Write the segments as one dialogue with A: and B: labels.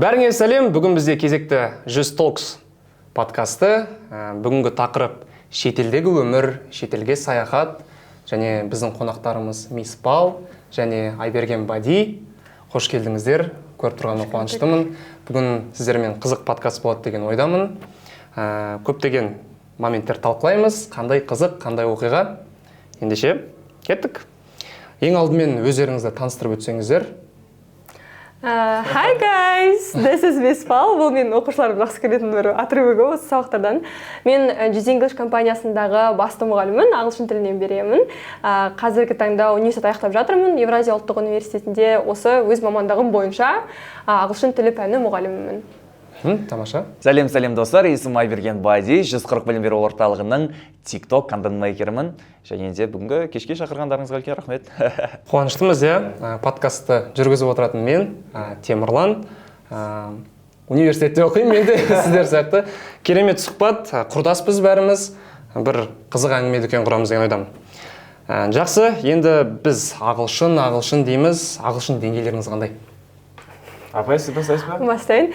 A: Бәріңе сәлем. Бүгін бізде кезекті 100 Talks подкасты. Бүгінгі тақырып шетелдегі өмір, шетелге саяхат және біздің қонақтарымыз Мисс Пал және Айберген Бади. Қош келдіңіздер. Көріп тұрғаныма қуаныштымын. Бүгін сіздермен қызық подкаст болады деген ойдамын. Көптеген моменттер талқылаймыз. Қандай қызық, қандай оқиға. Ендеше кеттік. Ең алдымен өздеріңізді таныстырып өтсеңіздер.
B: Hi guys, this is Miss Pal. Бұл менің оқушыларым жақсы көретін бір отрывок осы сабақтардан. Мен Juz English компаниясындағы басты мұғалімін, ағылшын тілінен беремін. Қазіргі таңда университет аяқтап жатырмын. Евразия ұлттық университетінде осы өз мамандығым бойынша ағылшын тілі пәні мұғалімімін.
A: Тамаша.
C: Сәлем достар, есімім Айберген Бади, 140 білім беру орталығының TikTok контент-мейкерімін. Және де бүгінгі кешке шақырғандарыңызға үлкен рахмет.
A: Қуаныштымыз, подкастты жүргізіп отыратын мен, Темірлан. Университетте оқимын, мен де сіздер сияқты. Керемет сұхбат, құрдаспыз бәріміз. Bir қызық әңгіме дүкен құрамыз деген ойдамын. Жақсы, енді біз ағылшын дейміз. Ағылшын деңгейлеріңіз қандай?
C: Апай, сіз бастайсыз ба?
B: Бастайын.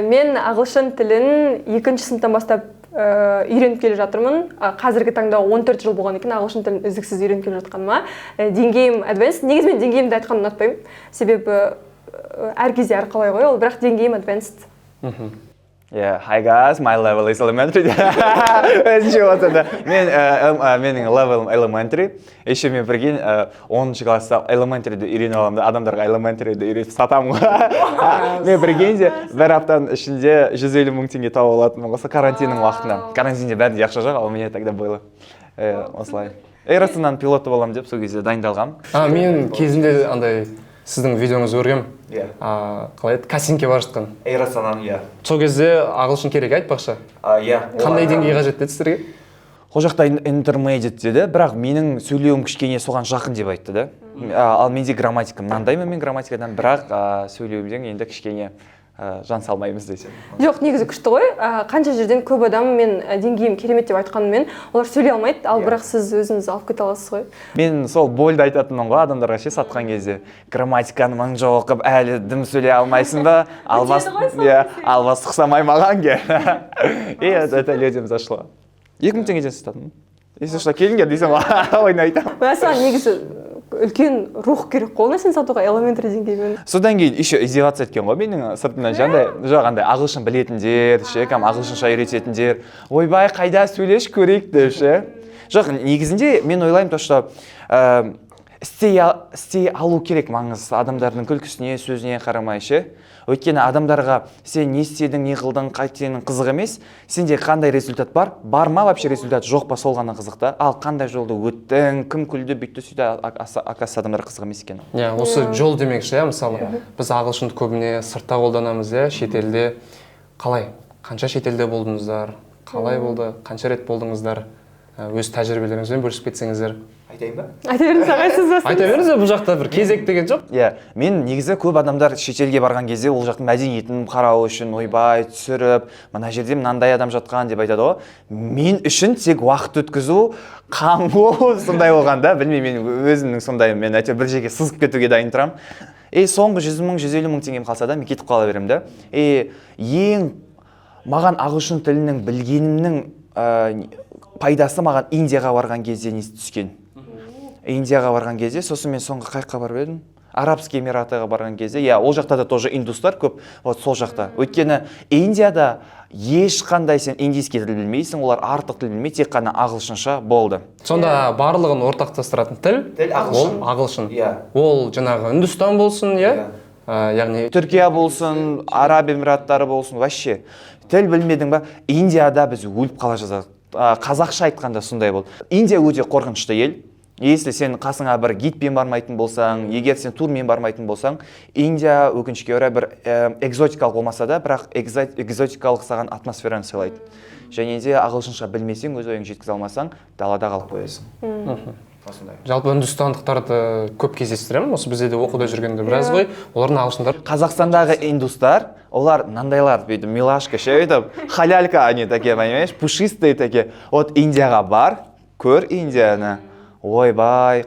B: Мен ағылшын тілін 2-ші сыныптан бастап үйреніп келе жатырмын. Қазіргі таңда 14 жыл болған екен ағылшын тілін үздіксіз үйреніп келе жатқаныма. Деңгейім advanced. Негізі мен деңгейімді айтқанды ұнатпаймын. Себебі әр кезде әрқалай ғой, ол бірақ деңгейім advanced.
C: Yeah, hi guys, my level is elementary. Өзінше болсында. Менің levelім elementary. Еще мен бірген 10-ші класста elementary'ді үйрене аламын, адамдарға elementary'ді үйретіп сатамын. Мен біргенде бір аптаның ішінде 150 мың теңге тауып алатынмын осы карантиннің уақытында. Карантинде бәрінде ақша жоқ, ал менде тогда было. Осылай. Эйросынан пилоты боламын деп сол кезде дайындалғам.
A: Мен кезінде андай сіздің видеоңыз көргем. Қалай еді? Кастингке бара жатқан.
C: Эйросынан,
A: Сол кезде ағылшын керек айтпақшы. Қандай деңгей қажет деді сіздерге?
C: Ол жақта intermediate деді, бірақ менің сөйлеуім кішкене соған жақын деп айтты да. Ал менде грамматика мынандаймын мен грамматикадан, бірақ сөйлеуімден енді кішкене жан салмаймыз десе.
B: Жоқ, негізі күшті ғой. Қанша жерден көп адам мен деңгейім керемет деп айтқанымен, олар сөйлей алмайды, ал бірақ сіз өзіңіз алып кете аласыз ғой.
C: Мен сол больді айтатынмын ғой адамдарға сатқан кезде. Грамматиканы мың жол оқып, әлі дым сөйлей алмайсың ба? Албас ұқсамай маған ке. Это людям зашло. 2000 теңгеден сататынмын. Если что, келіңдер десем, ойнайтамын.
B: Мәселен, негізі үлкен рух керек қой, сен сатуға элементary деңгеймен.
C: Содан кейін еще издеваться еткен ғой менің сыртымнан жаңағындай ағылшын білетіндер, ағылшынша үйрететіндер. Ойбай, қайда сөйлеш көрейік деп ше. Жоқ, негізінде мен ойлаймын то, что істей алу керек маңыз адамдардың күлкісіне, сөзіне қарамай ше. Өйткені адамдарға сен не істедің, не қылдың, қайтенің қызық емес. Сенде қандай результат бар? Бар ма вообще результат? Жоқ па, сол ғана қызық та. Ал қандай жолды өттің, кім күлді, бүйтті сөйді, акасы адамдар қызық емес екен.
A: Осы жол демекші, мысалы, біз ағылшынды көбіне сыртта қолданамыз, шетелде. Қалай? Қанша шетелде болдыңыздар? Қалай болды? Қанша рет болдыңыздар? Өз тәжірибелеріңізбен бөлісіп кетсеңіздер.
C: Айтайын ба?
B: Айта беріңіз, ағайсыз бастыңыз.
A: Айта беріңіз, бұл жақта бір кезек деген жоқ?
C: Мен негізі көп адамдар шетелге барған кезде ол жақтың мәдениетін қарау үшін ойбай түсіріп, мына жерде мынандай адам жатқан деп айтады ғой. Мен үшін тек уақыт өткізу, қаңғу сондай болғанда, білмеймін, мен өзімнің сондай, мен әйтеуір бір жерге сызып кетуге дайын тұрамын. Соңғы 100 мың, 150 мың теңгем қалса да, мен кетіп қала беремін да. Ең маған ағылшын тілінің білгенімнің пайдасы маған Индияға барған кезде түскен. Индияға барған кезде, сосын мен соңғы қайыққа барып едім. Арабский Эмиратыға барған кезде, ол жақта да тоже индустар көп, сол жақта. Өйткені Индияда ешқандай сен индийский тіл білмейсің, олар артық тіл білмей, тек қана ағылшынша болды.
A: Сонда барлығын ортақтастыратын тіл ағылшын. Ол жаңағы Үндістан болсын, яғни
C: Түркия болсын, Араб Эмираттары болсын, вообще. Тіл білмедің ба? Индияда біз өліп қала жазадық. Қазақша айтқанда сондай болды. Индия өте қорқынышты ел. Если сен қасыңа бір гидпен бармайтын болсаң, егер сен турмен бармайтын болсаң, Индия өкінішке орай бір экзотикалық болмаса да, бірақ экзотикалық саған атмосфераны сыйлайды. Және де ағылшынша білмесең, өз ойың жеткізе алмасаң, далада қалып қоясың.
A: Жалпы үндістандықтарды көп кездестіремін, осы бізде де оқуда жүргенде біраз ғой, олардың ағылшындар.
C: Қазақстандағы индустар, олар нандайлар, милашка ше, халялька, они такие, понимаешь, пушистые такие. Вот Индияға бар, көр Индияны. ойбай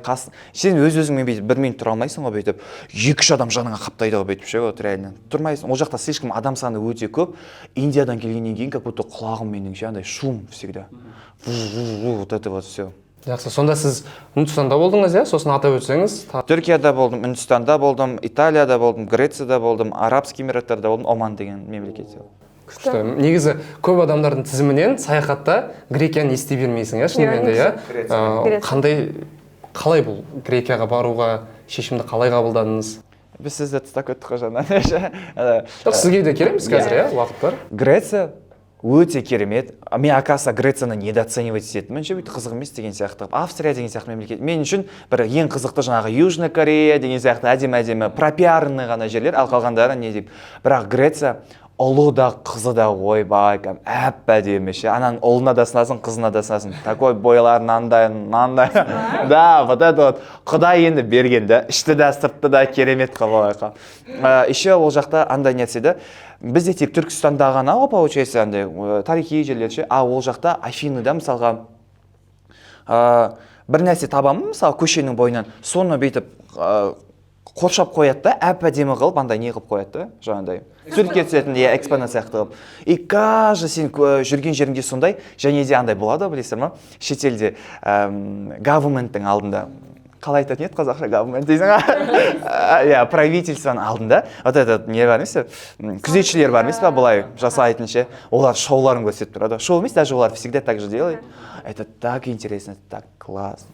C: сен өз-өзіңмен бүйтіп 1 минут тұра алмайсың ғой бүйтіп 2-3 адам жаныңа қаптайды ғой бүйтіп ше вот реально тұрмайсың. Ол жақта слишком адам саны өте көп. Индиядан келгеннен кейін как будто құлағым менің ше андай шум всегда. Вот это вот все.
A: Жақсы, сонда сіз Үндістанда болдыңыз, иә? Сосын атап өтсеңіз.
C: Түркияда болдым, Үндістанда болдым, Италияда болдым, Грецияда болдым, Арабский Эмираттарда болдым, Оман деген мемлекетте.
A: Күшті. Негізі көп адамдардың тізімінен саяхатта Грекияны ести бермейсің, иә, шынымен де, иә? Қалай бұл Грекияға баруға шешімді қалай қабылдадыңыз?
C: Біз сізді тастап кеттік қой жаңа.
A: Жоқ, сізге де келеміз қазір, иә, уақыт бар.
C: Греция өте керемет. Мен оказывается Грецияны недооценивать ететінмін, ше бүйтіп қызық емес деген сияқты. Австрия деген сияқты мемлекет. Мен үшін бір ең қызықты жаңағы Южная Корея деген сияқты әдемі пропиарный ғана жерлер, ал қалғандары не деп. Бірақ Греция ұлы да қызы да ойбай, әп-әдемі ше. Ананың ұлына да сынасың, қызына да сынасың. Такой бойлар нандай. Да, вот это вот Құдай енді берген да, ішті да, сыртты да керемет қылып. Еще ол жақта андай нетседі. Бізде тек Түркістанда ғана ғой, получается, андай тарихи жерлер ше. Ол жақта Афиныда мысалға бір нәрсе табамын, мысалы көшенің бойынан, соны бүйтіп қоршап қояды да, әп-әдемі қылып, андай не қылып қояды да, жаңағыдай. Суретке түсетін экспонат сияқты қылып. И каждый сен жүрген жеріңде сондай, және де андай болады, білесіздер ма? Шетелде government-тің алдында, қалай айтатын еді қазақша government дейсің? Иә, правительствоның алдында, вот этот не бар емес пе? Күзетшілер бар емес пе, былай жасайтын ше. Олар шоуларын көрсетіп тұрады. Шоу емес, даже олар всегда так же делают. Это так интересно, так классно.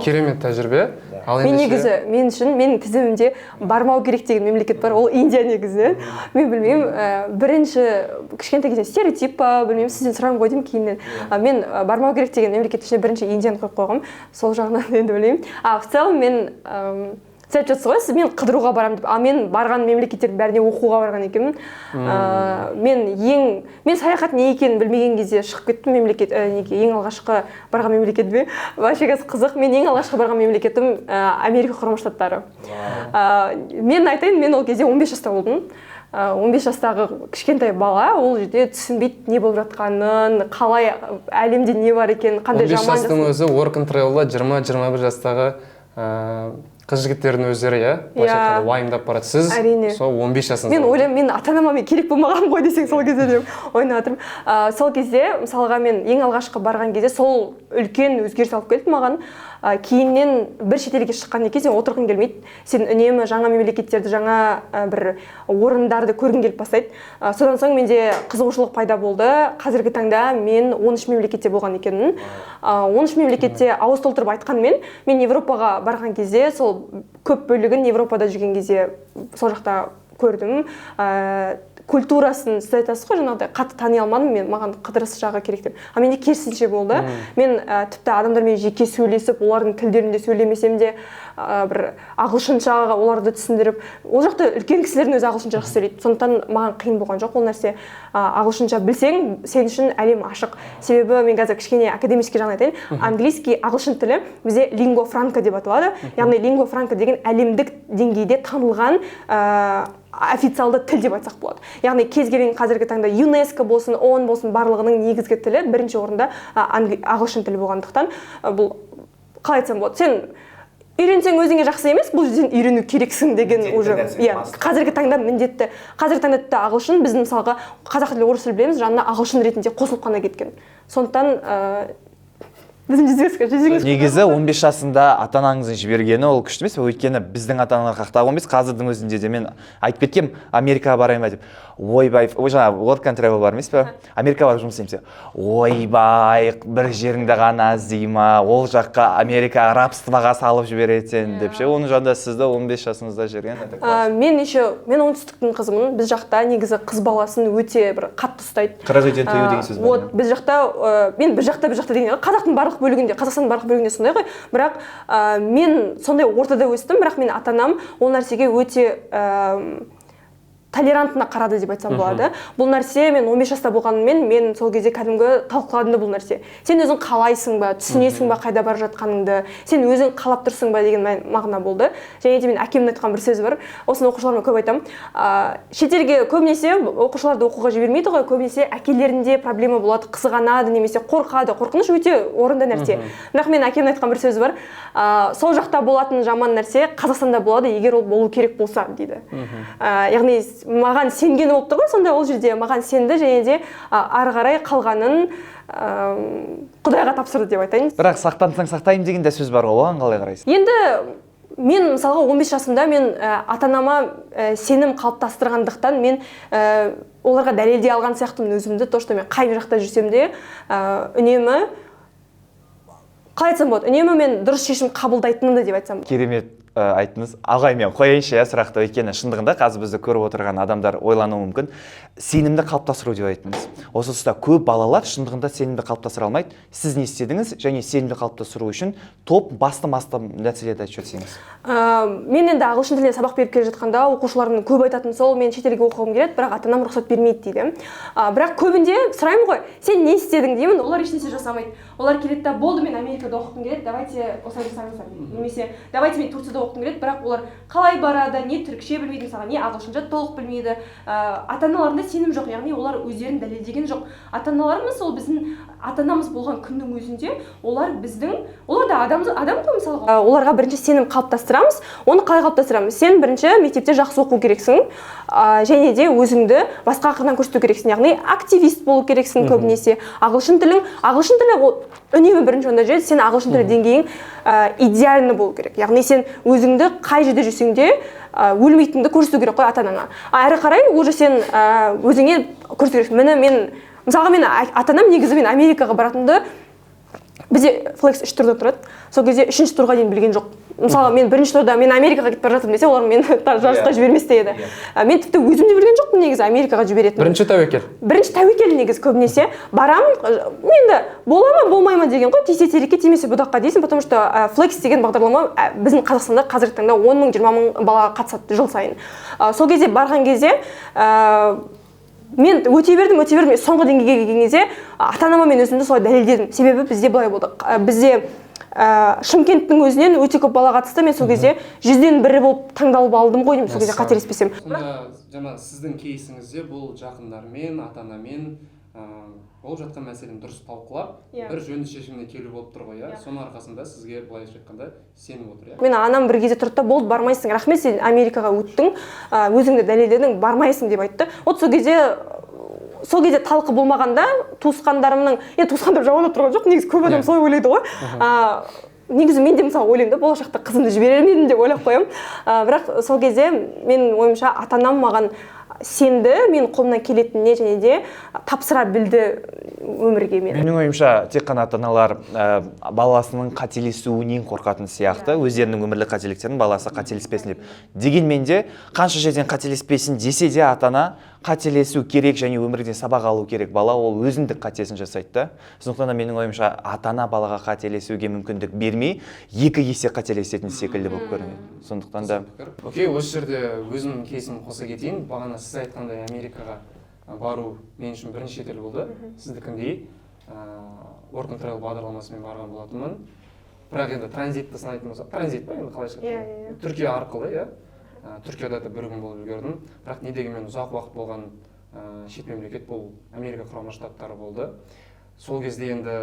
A: Керемет тәжірибе.
B: Мен негізі, мен үшін, менің тізімімде бармау керек деген мемлекет бар, ол Индия негізі. Мен білмеймін, бірінші кішкентай кезде стереотип па, білмеймін, сізден сұрағым ғой деймін кейіннен. Мен бармау керек деген мемлекет ішіне бірінші Индияны қойып қойғым, сол жағынан енді білмеймін. В целом мен сіз айтып жатсыз ғой, сіз мен қыдыруға барамын деп, мен барған мемлекеттердің бәріне оқуға барған екенмін. Мен саяхат не екенін білмеген кезде шығып кеттім мемлекет, ең алғашқы барған мемлекет бе? Вообще қызық, мен ең алғашқы барған мемлекетім Америка Құрама Штаттары. Мен айтайын, мен ол кезде 15 жаста болдым. 15 жастағы кішкентай бала, ол жерде түсінбейді не болып жатқанын, қалай әлемде не бар екенін, қандай жаман.
A: 15 жастың өзі work and travel'да 20-21 жастағы қыз-жігіттердің өздері, иә, былайша айтқанда уайымдап барады. Сіз сол 15 жасыңыз.
B: Мен ойлаймын, мен ата-анама мен керек болмағанмын ғой десең сол кезде деп ойнап отырмын. Сол кезде, мысалға мен ең алғашқы барған кезде сол үлкен өзгеріс алып келді маған. Кейіннен бір шетелге шыққаннан кейін сен отырғың келмейді. Сен үнемі жаңа мемлекеттерді, жаңа бір орындарды көргің келіп бастайды. Содан соң менде қызығушылық пайда болды. Қазіргі таңда мен 13 мемлекетте болған екенмін. 13 мемлекетте ауыз толтырып айтқанмен, мен Европаға барған кезде, сол көп бөлігін Европада жүрген кезде сол жақта көрдім. Культурасын сіз айтасыз ғой, жаңағыдай қатты тани алмадым, маған қыдырыс жағы керек деп. Менде керісінше болды. Мен тіпті адамдармен жеке сөйлесіп, олардың тілдерінде сөйлемесем де бір ағылшынша оларды түсіндіріп, ол жақта үлкен кісілердің өзі ағылшынша жақсы сөйлейді. Сондықтан маған қиын болған жоқ ол нәрсе. Ағылшынша білсең, сен үшін әлем ашық. Себебі мен қазір кішкене академический жағын айтайын. Английский, ағылшын тілі бізде lingua franca деп аталады. Яғни lingua franca деген әлемдік деңгейде танылған официалды тіл деп айтсақ болады. Яғни кез келген қазіргі таңда ЮНЕСКО болсын, ООН болсын, барлығының негізгі тілі бірінші орында ағылшын тілі болғандықтан, бұл қалай айтсам болады, сен үйренсең өзіңе жақсы емес, бұл жерден үйрену керексің деген уже. Қазіргі таңда міндетті. Қазіргі таңда ағылшын біздің мысалға қазақ тілі, орыс тілі білеміз, жанына ағылшын ретінде қосылып қана кеткен. Сондықтан
C: негізі 15 жасында ата-анаңыздың жібергені ол күшті емес, өйткені біздің ата-аналар қақтағы емес, қазірдің өзінде де мен айтып кеткем, Америкаға барайын ба деп. Ойбай, жаңа work and travel бар емес пе? Америкаға барып жұмыс істеймін. Ойбай, бір жеріңді ғана іздейма, ол жаққа Америка рабствоға салып жіберетін деп ше. Оның жанында сізді 15 жасыңызда жүрген.
B: Мен оңтүстіктің қызымын. Біз жақта негізі қыз баласын өте бір қатты ұстайды.
C: Қырық үйден тыю деген сөз бар.
B: Біз жақта, мен бір жақта деген қазақтың барлық бөлігінде, Қазақстанның барлық бөлігінде сондай ғой. Бірақ мен сондай ортада өстім, бірақ мен ата-анам ол нәрсеге өте толерантына қарады деп айтсам болады. Бұл нәрсе мен 15 жаста болғанымен мен сол кезде кәдімгі талқыладым да бұл нәрсе. Сен өзің қалайсың ба, түсінесің ба қайда бара жатқаныңды, сен өзің қалап тұрсың ба деген мағына болды. Және де мен әкемнің айтқан бір сөзі бар. Осыны оқушыларыма көп айтамын. Шетелге көбінесе оқушыларды оқуға жібермейді ғой, көбінесе әкелерінде проблема болады, қызғанады немесе қорқады. Қорқыныш өте орынды нәрсе. Бірақ мен әкемнің айтқан бір сөзі бар. Сол жақта болатын жаман нәрсе Қазақстанда болады, егер ол болу керек болса дейді. Яғни маған сенгені болып тұр ғой, сонда ол жерде маған сенді және де ары қарай қалғанын Құдайға тапсырды деп айтайын.
C: Бірақ сақтансаң сақтаймын деген де сөз бар ғой, оған қалай қарайсың?
B: Енді мен мысалға 15 жасымда мен ата-анама сенім қалыптастырғандықтан мен оларға дәлелдей алған сияқтымын өзімді, то, что мен қай жақта жүрсем де үнемі қалай айтсам болады, үнемі мен дұрыс шешім қабылдайтынымды деп айтсам.
C: Керемет айттыңыз. Ағай, мен қояйыншы сұрақты, өйткені шындығында қазір бізді көріп отырған адамдар ойлануы мүмкін. Сенімді қалыптастыру деп айттыңыз. Осы тұста көп балалар шындығында сенімді қалыптастыра алмайды. Сіз не істедіңіз және сенімді қалыптастыру үшін басты мәселелерді айтып жіберсеңіз?
B: Мен енді ағылшын тіліне сабақ беріп келе жатқанда оқушылардың көп айтатын сол, мен шетелге оқығым келеді, бірақ ата-анам рұқсат бермейді дейді. Бірақ көбінде сұраймын ғой, сен не істедің деймін, олар ешнәрсе жасамайды. Олар келеді да, болды, мен Америкада оқығым келеді, давайте осылай жасаңыздар. Немесе давайте мен Турцияда оқығым келеді, бірақ олар қалай барады, не түркше білмейді, мысалға, не ағылшынша толық білмейді. Ата-аналарында сенім жоқ, яғни олар өздерін дәлелдеген жоқ. Ата-аналарымыз ол біздің ата-анамыз болған күннің өзінде олар да адам ғой мысалға. Оларға бірінші сенім қалыптастырамыз. Оны қалай қалыптастырамыз? Сен бірінші мектепте жақсы оқу керексің, және де өзіңді басқа қырынан көрсету керексің. Яғни активист болу керексің көбінесе. Ағылшын тілі ол үнемі бірінші онда жерде сен ағылшын тілі деңгейің идеальны болу керек. Яғни сен өзіңді қай жерде жүрсең де өлмейтінді көрсету керек қой ата-анаңа. Әрі қарай уже сен өзіңе көрсету керексің. Мысалға мен ата-анам негізі мен Америкаға баратынды бізде Flex 3 турдан тұрады. Сол кезде 3-ші турға дейін білген жоқ. Мысалы мен 1-ші турда мен Америкаға кетіп бара жатырмын десе, олар мені жарысқа жібермес те еді. Мен тіпті өзім де білген жоқпын негізі Америкаға жіберетінін. Бірінші тәуекел негізі көбінесе барамын. Енді бола ма болмай ма деген ғой, тисе терекке тимесе бұдаққа дейсің, потому что Flex деген бағдарлама біздің Қазақстанда қазіргі таңда 10 мың 20 мың бала қатысады жыл сайын. Сол кезде барған кезде мен өте бердім, соңғы деңгейге келген кезде ата-анама мен өзімді солай дәлелдедім. Себебі бізде былай болды. Бізде Шымкенттің өзінен өте көп бала қатысты, мен сол кезде 100-ден 1 болып таңдалып алдым ғой деймін, сол кезде қателеспесем.
A: Сонда жаңа сіздің кейсіңізде бұл жақындармен, ата-анамен болып жатқан мәселені дұрыс талқылап, бір жөнді шешіміне келу болып тұр ғой, иә? Соның арқасында сізге былайша айтқанда сеніп отыр, иә?
B: Мен анам бір кезде тұрды да, болды, бармайсың, рахмет, сен Америкаға өттің, өзіңді дәлелдедің, бармайсың деп айтты. Вот сол кезде талқы болмағанда туысқандарымның, туысқандар жауап тұрған жоқ, негізі көп адам солай ойлайды ғой. Негізі мен де мысалы ойлаймын да, болашақта қызымды жіберер едім деп ойлап қоямын. Бірақ сол кезде мен ойымша ата-анам маған сенді, мен қолымнан келетініне және де тапсыра білді өмірге мені.
C: Менің ойымша тек қана ата-аналар баласының қателесуінен қорқатын сияқты, өздерінің өмірлік қателіктерін баласы қателеспесін деп. Дегенмен де қанша жерден қателеспесін десе де ата-ана қателесу керек және өмірден сабақ алу керек. Бала ол өзіндік қатесін жасайды. Сондықтан да менің ойымша ата-ана балаға қателесуге мүмкіндік бермей, 2 есе қателесетін секілді болып көрінеді. Сондықтан да
A: Окей, осы жерде өзімнің кейсімді қоса кетейін. Бағана сіз айтқандай Америкаға бару мен үшін бірінші шетел болды. Сіздікіндей Work and Travel бағдарламасымен барған болатынмын. Бірақ енді транзитті санайтын болсақ, транзит па енді қалайша? Түркия арқылы, иә. Түркияда да 1 күн болып үлгердім. Бірақ не дегенмен ұзақ уақыт болған шет мемлекет бұл Америка құрама штаттары болды. Сол кезде енді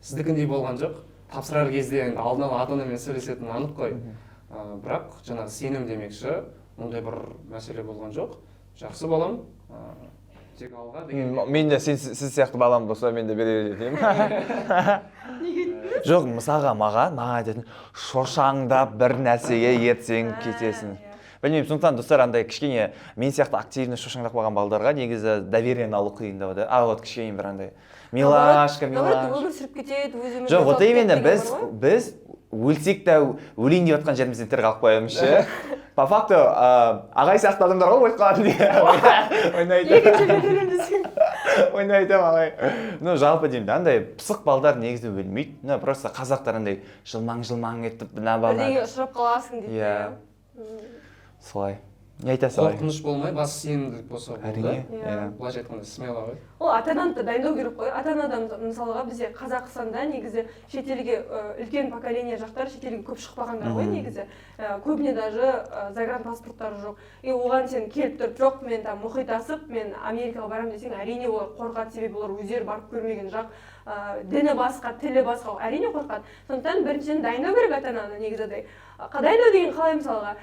A: сіздікіндей болған жоқ. Тапсырар кезде енді алдын ала ата-анамен сөйлесетін анық қой. Бірақ жаңағы сенім демекші, ондай бір мәселе болған жоқ. Жақсы балам, тек алға деген.
C: Мен де сіз сияқты балам болса мен де берер едім. Жоқ, мысалға маған айтатын, шошаңдап бір нәрсеге ертең кетесің. Білмеймін, сондықтан достар, андай кішкене мен сияқты активно шошаңдап қалған балдарға негізі довериені алу қиындау да. Вот кішкене бір андай милашка.
B: Өмір сүріп кетеді, өзіміз.
C: Жоқ, вот именно біз өлсек те өлейін деп жатқан жерімізден тірі қалып қоямыз ше. По факту ағай сияқты адамдар ғой өліп қалатын дейді. Ойнайтам ағай. Жалпы деймін, андай пысық балдар негізі өлмейді. Просто қазақтар андай жылмаң етіп,
B: бірдеңе ұшырап қаласың дейді.
C: Солай. не айта салайын?
A: қорқыныш болмай бас сенімділік болса болды.
C: Әрине,
A: Былайша айтқанда смело ғой.
B: Ол ата-ананы да дайындау керек қой. Ата-анадан мысалға бізде Қазақстанда негізі шетелге үлкен поколение жақтар шетелге көп шықпағандар ғой негізі. Көбіне даже загранпаспорттары жоқ. И оған сен келіп тұрып, жоқ, мен там мұхит асып, мен Америкаға барамын десең, әрине олар қорқады, себебі олар өздері барып көрмеген жақ. Діні басқа, тілі басқа, әрине қорқады. Сондықтан біріншіден дайындау керек ата-ананы негізі. Дайындау деген қалай мысалға?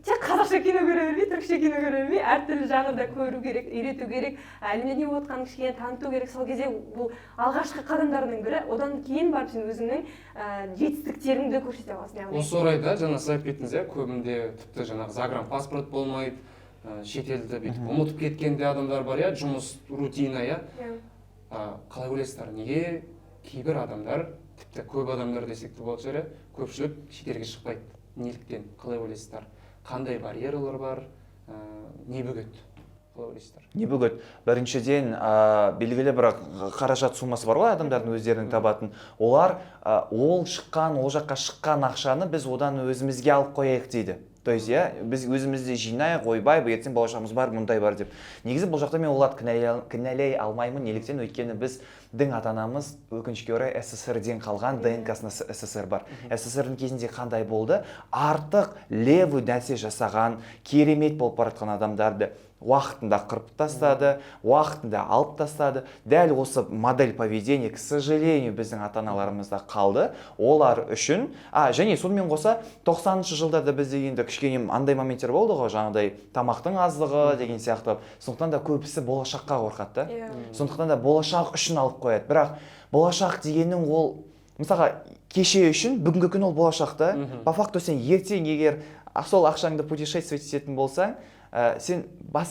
B: Тек қазақша кино көре бермей, түркше кино көре бермей, әртүрлі жағында көру керек, үйрету керек, әлемде не болып жатқанын кішкене таныту керек. Сол кезде бұл алғашқы қадамдардың бірі, одан кейін барып сен өзіңнің жетістіктеріңді көрсете аласың.
A: Осы орайда жаңа сіз айтып кеттіңіз, көбінде тіпті жаңағы загранпаспорт болмайды, шетелді бүйтіп ұмытып кеткен де адамдар бар, жұмыс рутина, қалай ойлайсыздар, неге кейбір адамдар, тіпті көп адамдар десек те болады шығар, көпшілік шетелге шықпайды? Неліктен? Қалай ойлайсыздар? Қандай барьерлар бар, не бөгет? Қалай ойлайсыздар?
C: Не бөгет? Біріншіден, белгілі бір қаражат суммасы бар ғой адамдардың өздерінің табатын. Олар ол жаққа шыққан ақшаны біз одан өзімізге алып қояйық дейді. То есть, біз өзімізде жинайық, ойбай, ертең болашағымыз бар, мұндай бар деп. Негізі бұл жақта мен оларды кінәлай алмаймын, неліктен өйткені біздің ата-анамыз өкінішке орай СССР-ден қалған, ДНК-сында СССР бар. СССР-дің кезінде қандай болды? Артық левый нәрсе жасаған, керемет болып баратқан адамдарды уақытында қырып тастады, уақытында алып тастады. Дәл осы модель поведения, к сожалению, біздің ата-аналарымызда қалды. Олар үшін, және сонымен қоса 90-шы жылдарда бізде енді кішкене андай моменттер болды ғой, жаңағыдай тамақтың аздығы деген сияқты. Сондықтан да көбісі болашаққа қорқады. Сондықтан да болашақ үшін алып қояды. Бірақ болашақ дегеннің ол, мысалға, кеше үшін бүгінгі күн ол болашақта. По факту сен ертең егер сол ақшаңды путешествовать ететін болсаң, сен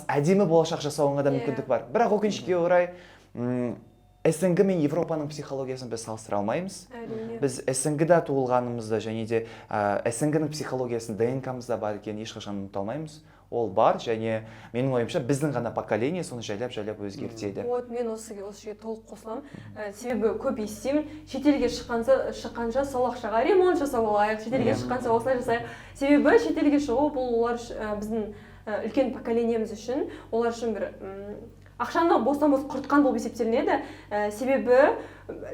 C: әдемі болашақ жасауыңа да мүмкіндік бар. Бірақ өкінішке орай СНГ мен Европаның психологиясын біз салыстыра алмаймыз. Біз СНГ-да туылғанымызда және де СНГ-ның психологиясын ДНК-мызда бар екенін ешқашан ұмыта алмаймыз. Ол бар, және менің ойымша біздің ғана поколение соны жайлап өзгертеді.
B: Мен осы жерге толық қосыламын. Себебі көп естимін, шетелге шыққанша сол ақшаға ремонт жасап алайық, шетелге шыққанша осылай жасайық. Себебі шетелге шығу бұл олар біздің үлкен поколениеміз үшін, олар үшін бір ақшаны бостан-бос құртқан болып есептелінеді. Себебі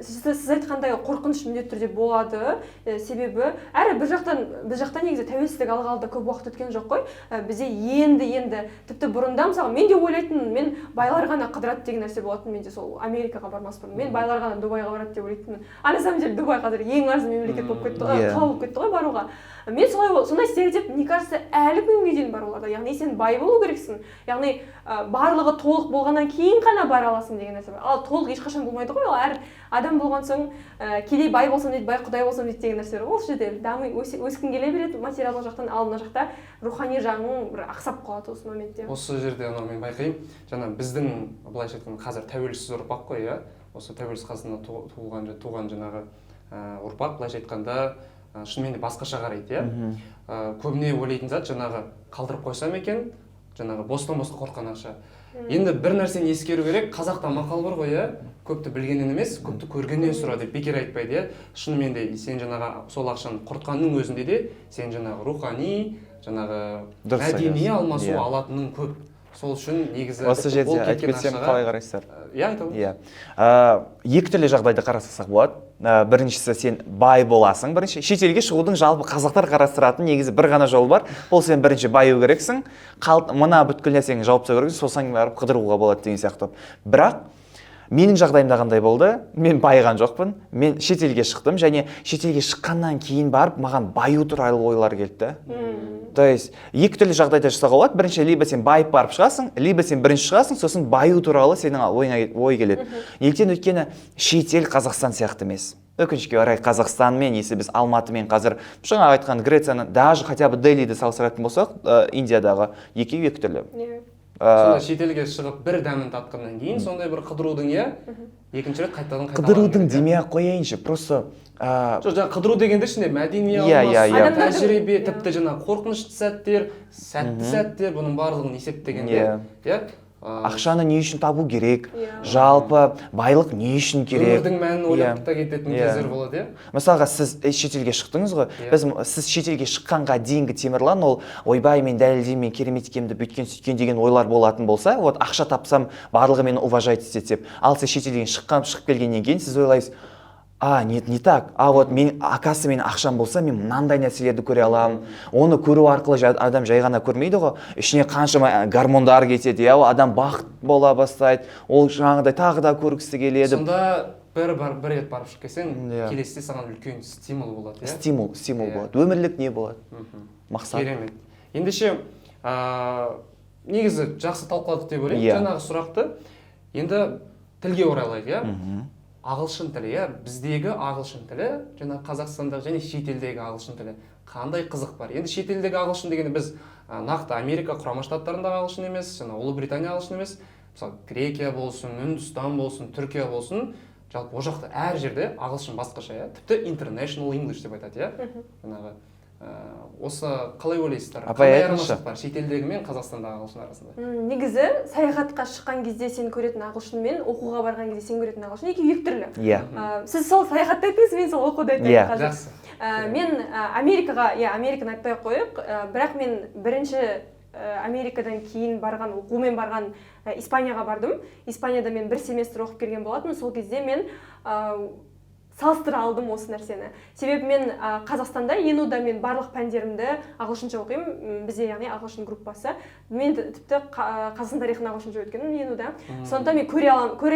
B: сіз айтқандай қорқыныш міндетті түрде болады. Себебі әрі біз жақтан негізі тәуелсіздік алғалы да көп уақыт өткен жоқ қой. Бізде енді тіпті бұрында мысалы мен де ойлайтынмын, мен байлар ғана қыдырады деген нәрсе болатын, мен де сол Америкаға бармас бұрын. Мен байлар ғана Дубайға барады деп ойлайтынмын. На самом деле Дубай қазір ең арзан мемлекет болып кетті ғой, қала болып кетті ғой баруға. Мен сондай стереотип, мне кажется, әлі күнге дейін бар оларда. Яғни сен бай болу керексің. Яғни барлығы толық болғаннан кейін ғана бара аласың деген нәрсе бар. Ал толық ешқашан болмайды ғой. Ол әр адам болған соң келей бай болсам дейді, бай құдай болсам дейді деген нәрсе бар. Ол жерде дамый өскің келе береді материалдық жақтан, ал мына жақта рухани жағың бір ақсап қалады осы моментте.
A: Осы жерде мен байқаймын, жаңа біздің былайша айтқанда қазір тәуелсіз ұрпақ қой, осы тәуелсіз қазақстанда туған жаңағы ұрпақ, былайша айтқанда шынымен де басқаша қарайды, көбіне ойлайтын зат жаңағы қалдырып қойсам екен, жаңағы бостан-босқа қорққан ақша. Енді бір нәрсені ескеру керек, қазақта мақал бар ғой, көпті білгеннен емес, көпті көргеннен сұра деп бекер айтпайды. Шынымен де сен жаңағы сол ақшаны құртқанның өзінде де сен жаңағы рухани, жаңағы мәдени алмасу алатының көп. Сол үшін негізі
C: осы жерде айтып кетсем қалай қарайсыздар?
A: Айтамын.
C: Екі түрлі жағдайды қарастырсақ болады. Біріншісі сен бай боласың. Бірінші шетелге шығудың жалпы қазақтар қарастыратын негізі бір ғана жол бар. Ол сен бірінші байу керексің. Мына бүткіл нәрсені жауып тастау керексің, сосын барып қыдыруға болады деген сияқты. Бірақ менің жағдайымда қандай болды? Мен байыған жоқпын. Мен шетелге шықтым және шетелге шыққаннан кейін барып маған баю туралы ойлар келді. То есть екі түрлі жағдайда жасауға болады. Бірінші, либо сен байып барып шығасың, либо сен бірінші шығасың, сосын баю туралы сенің ой келеді. Неліктен өйткені шетел Қазақстан сияқты емес. Өкінішке орай Қазақстан мен біз Алматы мен қазір жаңа айтқан Грецияны, даже хотя бы Делиді салыстыратын болсақ, Индиядағы екі түрлі.
A: Сонда шетелге шығып бір дәмін татқаннан кейін сондай бір қыдырудың, екінші рет қайтадан
C: қыдырудың демей-ақ қояйыншы, просто
A: жаңа қыдыру дегенде ішінде мәдени алмас, тәжірибе, тіпті жаңа қорқынышты сәттер, сәтті сәттер, бұның барлығын есептегенде,
C: ақшаны не үшін табу керек,
B: Иә.
C: жалпы байлық не үшін керек.
A: өмірдің мәнін ойлап та кететін кездер болады, иә.
C: Мысалға сіз шетелге шықтыңыз ғой, сіз шетелге шыққанға дейінгі Темірлан ол ойбай мен дәлелдеймін, мен керемет екенімді бүйткен сөйткен деген ойлар болатын болса, вот ақша тапсам барлығы мені уважать етеді деп. Ал сіз шетелден шығып келгеннен кейін сіз ойлайсыз, нет, не так. Вот оказывается, мен ақшам болса, мен мынандай нәрселерді көре аламын. Оны көру арқылы адам жай ғана көрмейді ғой. Ішіне қаншама гормондар кетеді, адам бақыт бола бастайды. Ол жаңағыдай тағы да көргісі келеді.
A: Сонда бір рет барып шығып келсең, келесіде саған үлкен стимул болады, иә?
C: Стимул болады. Өмірлік не болады? Мақсат.
A: Керемет. Ендеше, негізі жақсы талқыладық деп ойлаймын. Жаңағы сұрақты енді тілге орайлайық, иә? Ағылшын тілі, иә, біздегі ағылшын тілі, жаңа Қазақстандағы және шетелдегі ағылшын тілі қандай қызық бар. Енді шетелдегі ағылшын дегенде біз нақты Америка құрама штаттарындағы ағылшын емес, жаңа Ұлыбритания ағылшын емес, мысалы Грекия болсын, Үндістан болсын, Түркия болсын, жалпы ол жақта әр жерде ағылшын басқаша, иә, тіпті international English деп айтады, иә. Жаңағы осы қалай ойлайсыздар? Қандай айырмашылық бар шетелдегі мен Қазақстандағы ағылшын арасында?
B: Негізі саяхатқа шыққан кезде сен көретін ағылшын мен оқуға барған кезде сен көретін ағылшын екеуі екі түрлі. Сіз сол саяхатты айттыңыз, мен сол оқуды айтайын қазір.
A: Жақсы.
B: Мен Американы айтпай қойық, бірақ мен бірінші Америкадан кейін оқумен барған Испанияға бардым. Испанияда мен бір семестр оқып келген болатын. Сол кезде мен салыстыра алдым осы нәрсені. Себебі мен Қазақстанда ЕНУ-да мен барлық пәндерімді ағылшынша оқимын. Бізде яғни ағылшын группасы. Мен тіпті Қазақстан тарихын ағылшынша өткенмін ЕНУ-да. Сонда мен көре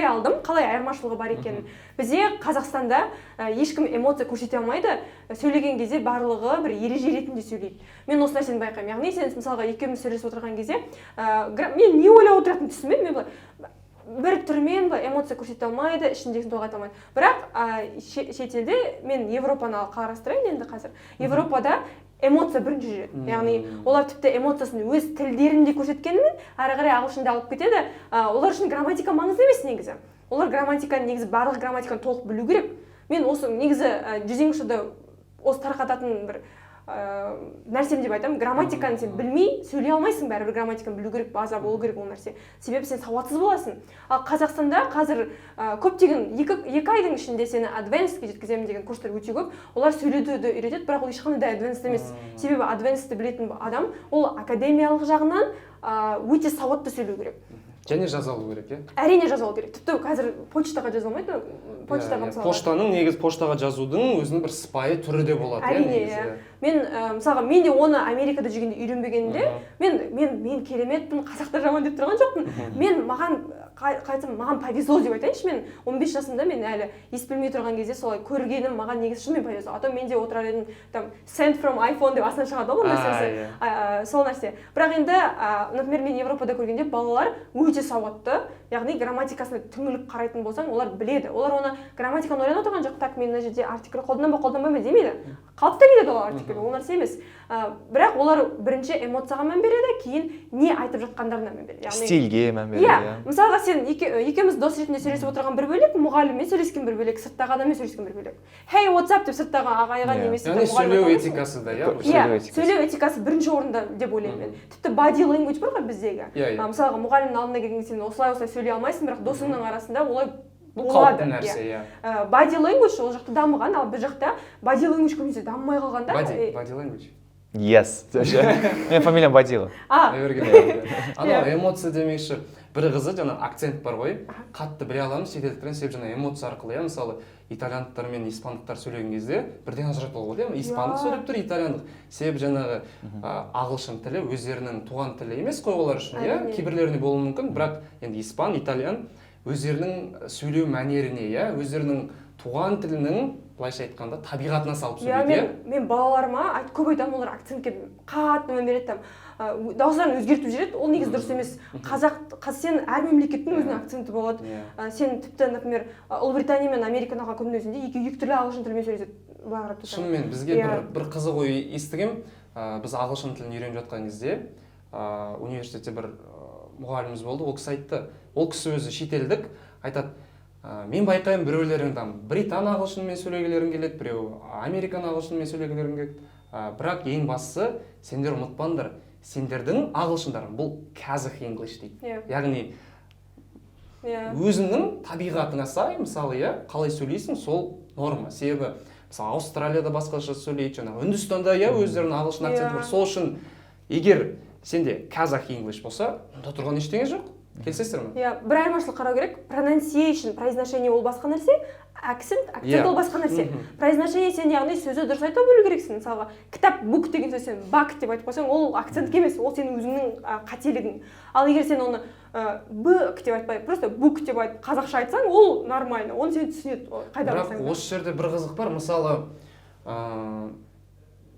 B: алдым қалай айырмашылығы бар екенін. Бізде Қазақстанда ешкім эмоция көрсете алмайды. Сөйлеген кезде барлығы бір ереже ретінде сөйлейді. Мен осы нәрсені байқаймын. Яғни сен мысалға екеуміз сөйлесіп отырған кезде мен не ойлап отыратынын түсінбедім. Мен бір түрмен эмоция көрсете алмайды, ішіндегісін толғата алмайды. Бірақ шетелде мен Европаны қарастырайын енді қазір. Европада эмоция бірінші жүреді. Яғни олар тіпті эмоциясын өз тілдерінде көрсеткенімен ары қарай ағылшынды алып кетеді. Олар үшін грамматика маңызды емес негізі. Олар грамматиканы негізі барлық грамматиканы толық білу керек. Мен осы негізі жүзеңшіде осы тарқататын бір нәрсем деп айтамын, грамматиканы сен білмей сөйлей алмайсың, бәрібір грамматиканы білу керек, база болу керек ол нәрсе. Себебі сен сауатсыз боласың. Ал Қазақстанда қазір көптеген екі айдың ішінде сені advancedке жеткіземін деген курстар өте көп. Олар сөйлеуді үйретеді, бірақ ол ешқандай да advanced емес. Себебі advancedті білетін адам ол академиялық жағынан өте сауатты сөйлеу керек.
A: Және жаза алу керек, иә?
B: Әрине жаза алу керек. Тіпті қазір почтаға жаза алмайды, почтаға мысалы.
A: Поштаның негіз поштаға жазудың өзінің бір сыпайы түрі де болады, иә?
B: Әрине, мен мысалға мен де оны Америкада жүргенде үйренбегенде, мен кереметпін, қазақта жаман деп тұрған жоқпын. Маған повезло деп айтайыншы, мен 15 жасымда мен әлі ес білмей тұрған кезде солай көргенім маған негізі шынымен повезло. А то мен де отырар едім, там sent from iPhone деп астынан шығады ғой мәселесі. Сол нәрсе. Бірақ енді, например, мен Европада көргенде балалар өте сауатты, яғни грамматикасына түңіліп қарайтын болсаң, олар біледі. Олар оны грамматиканы ойланып отырған жоқ, так мен мына жерде артикль қолданбай демейді. Қалыпта келеді ол артикль, ол нәрсе емес. Бірақ олар бірінші эмоцияға мән береді, кейін не айтып жатқандарына мән береді.
C: Стильге мән береді.
B: Мысалға сен екеуміз дос ретінде сөйлесіп отырған бір бөлек, мұғаліммен сөйлескен бір бөлек, сырттағы адаммен сөйлескен бір бөлек. Hey, what's up деп сырттағы ағайға немесе
A: сөйлеу этикасы да, иә?
B: Сөйлеу этикасы бірінші орында деп ойлаймын мен. Тіпті body language бар ғой біздегі. Мысалға мұғалімнің алдына келген сен осылай сөйлей алмайсың, бірақ досыңның арасында олай
A: бұл қалыпты нәрсе, иә.
B: Body language ол жақта дамыған, ал бір жақта body language көбінесе дамымай қалғанда.
A: Body language.
C: Yes. Мен фамилиям Бадила.
A: Анау эмоция демекші, бір қызы жаңа акцент бар ғой, қатты біле аламыз шетелдіктерден, себебі жаңа эмоция арқылы, иә, мысалы итальяндықтар мен испандықтар сөйлеген кезде бірден ажыратуға болады, иә, испандық сөйлеп тұр, итальяндық. Себебі жаңағы ағылшын тілі өздерінің туған тілі емес қой олар үшін, иә, кейбірлеріне болуы мүмкін, бірақ енді испан, итальян өздерінің сөйлеу мәнеріне, иә, өздерінің туған тілінің былайша айтқанда табиғатына салып сөйлейді, иә?
B: Мен балаларыма көп айтамын, олар акцентке қатты мән береді, дауыстарын өзгертіп жүреді, ол негізі дұрыс емес. Сен әр мемлекеттің өзінің акценті болады. Сен тіпті, например, Ұлыбритания мен Американы алған күннің өзінде екі түрлі ағылшын тілімен сөйлеседі.
A: Шынымен бізге бір қызық ой естігем, біз ағылшын тілін үйреніп жатқан кезде университетте бір мұғаліміміз болды, ол кісі айтты, ол кісі өзі шетелдік, айтады, мен байқаймын біреулерің там британ ағылшынымен сөйлегілерің келеді, біреу американ ағылшынымен сөйлегілерің келеді, бірақ ең бастысы сендер ұмытпаңдар, сендердің ағылшындарың бұл Kazakh English дейді.
B: Иә.
A: Яғни
B: Иә.
A: өзіңнің табиғатыңа сай, мысалы, иә, қалай сөйлейсің, сол норма. Себебі, мысалы, Аустралияда басқаша сөйлейді, жаңағы Үндістанда, иә, өздерінің ағылшын акценті бар. Сол үшін, егер сенде Kazakh English болса, онда тұрған ештеңе жоқ. Келісесіздер ме?
B: Иә, бір айырмашылық қарау керек. Pronunciation, произношение ол басқа нәрсе, акцент ол басқа нәрсе. Произношение сен яғни сөзді дұрыс айта білу керексің. Мысалға, кітап бук деген сөз сен бак деп айтып қойсаң, ол акцент емес, ол сенің өзіңнің қателігің. Ал егер сен оны бк деп айтпай, просто бук деп айтып, қазақша айтсаң, ол нормально. Оны сен түсінеді, қайда барсаң да.
A: Бірақ осы жерде бір қызық бар. Мысалы,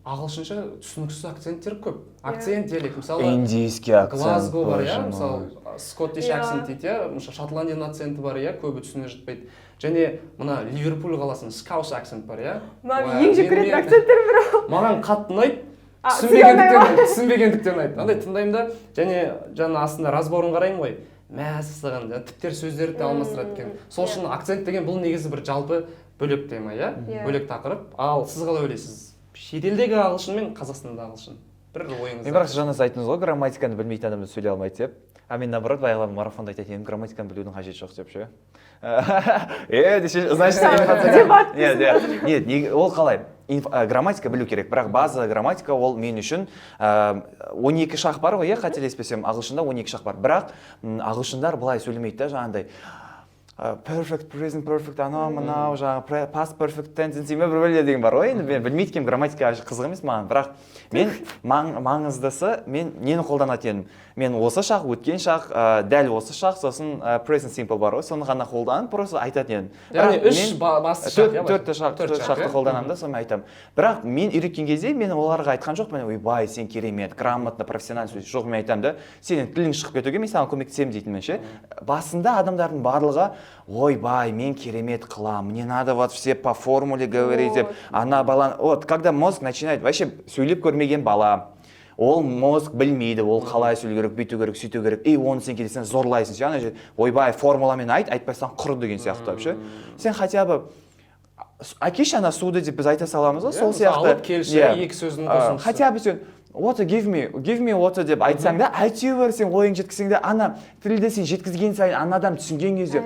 A: ағылшынша түсініксіз акценттер көп. Акцент диалект, мысалы,
C: индийский акцент.
A: Глазго бар, иә, мысалы, Scottish акцент дейді, иә, мысалы, Шотландияның акценті бар, иә, көбі түсіне жетпейді. Және мына Ливерпуль қаласының Scouse акцент бар, иә.
B: Маған ең жек көретін акценттер бірі.
A: Маған қатты ұнайды. Түсінбегендіктен айт. Андай тыңдаймын да, және жаңа астында разборын қараймын ғой. Мәссаған, тіптер сөздерді де алмастырады екен. Сол үшін акцент деген бұл негізі бір жалпы бөлек тема, иә? Бөлек тақырып. Ал сіз қалай ойлайсыз? Шетелдегі ағылшын мен Қазақстандағы ағылшын. Бір ойыңыз.
C: Мен бірақ жаңа айттыңыз ғой, грамматиканы білмейтін адамды сөйлей алмайды деп. А мен наоборот баяғылар марафонда айтатын едім, грамматиканы білудің қажеті жоқ деп ше. Значит, нет, ол қалай? Грамматика білу керек, бірақ база грамматика ол мен үшін 12 шақ бар ғой, қателеспесем, ағылшында 12 шақ бар. Бірақ ағылшындар былай сөйлемейді да, жаңағындай perfect, present perfect, анау мынау жаңағы past perfect tense бір бөле деген бар ғой. Енді мен білмейді екенмін, грамматика қызық емес маған, бірақ мен маңыздысы мен нені қолданатын едім. Мен осы шақ, өткен шақ, дәл осы шақ, сосын present simple бар ғой, соны ғана қолданып, просто айтатын едім.
A: Яғни үш басты шақ, иә?
C: Төрт шақты қолданамын да, соны айтамын. Бірақ мен үйреткен кезде мен оларға айтқан жоқпын, ойбай, сен керемет, грамотно, профессионально сөйлейсің. Жоқ, мен айтамын да, сенің тілің шығып кетуге, мен саған көмектесемін дейтінмін ше. Басында адамдардың барлығы ойбай, мен керемет қылам, мне надо вот все по формуле говорить деп, ана бала, вот когда мозг начинает вообще сөйлеп көрмеген бала, ол мозг білмейді, ол қалай сөйлеу керек, бүйту керек, сөйту керек, оны сен келесен зорлайсың ше, ана жерде ойбай, формуламен айтпасаң құр деген сияқты ше. Сен хотя бы әкеш ана суды деп біз айта саламыз ғой, сол сияқты.
A: Алып келші, екі сөздің қосындысы.
C: Хотя бы сен water, give me water деп айтсаң да, әйтеуір сен ойың жеткізсең де, ана тілді сен жеткізген сайын, ана адам түсінген кезде,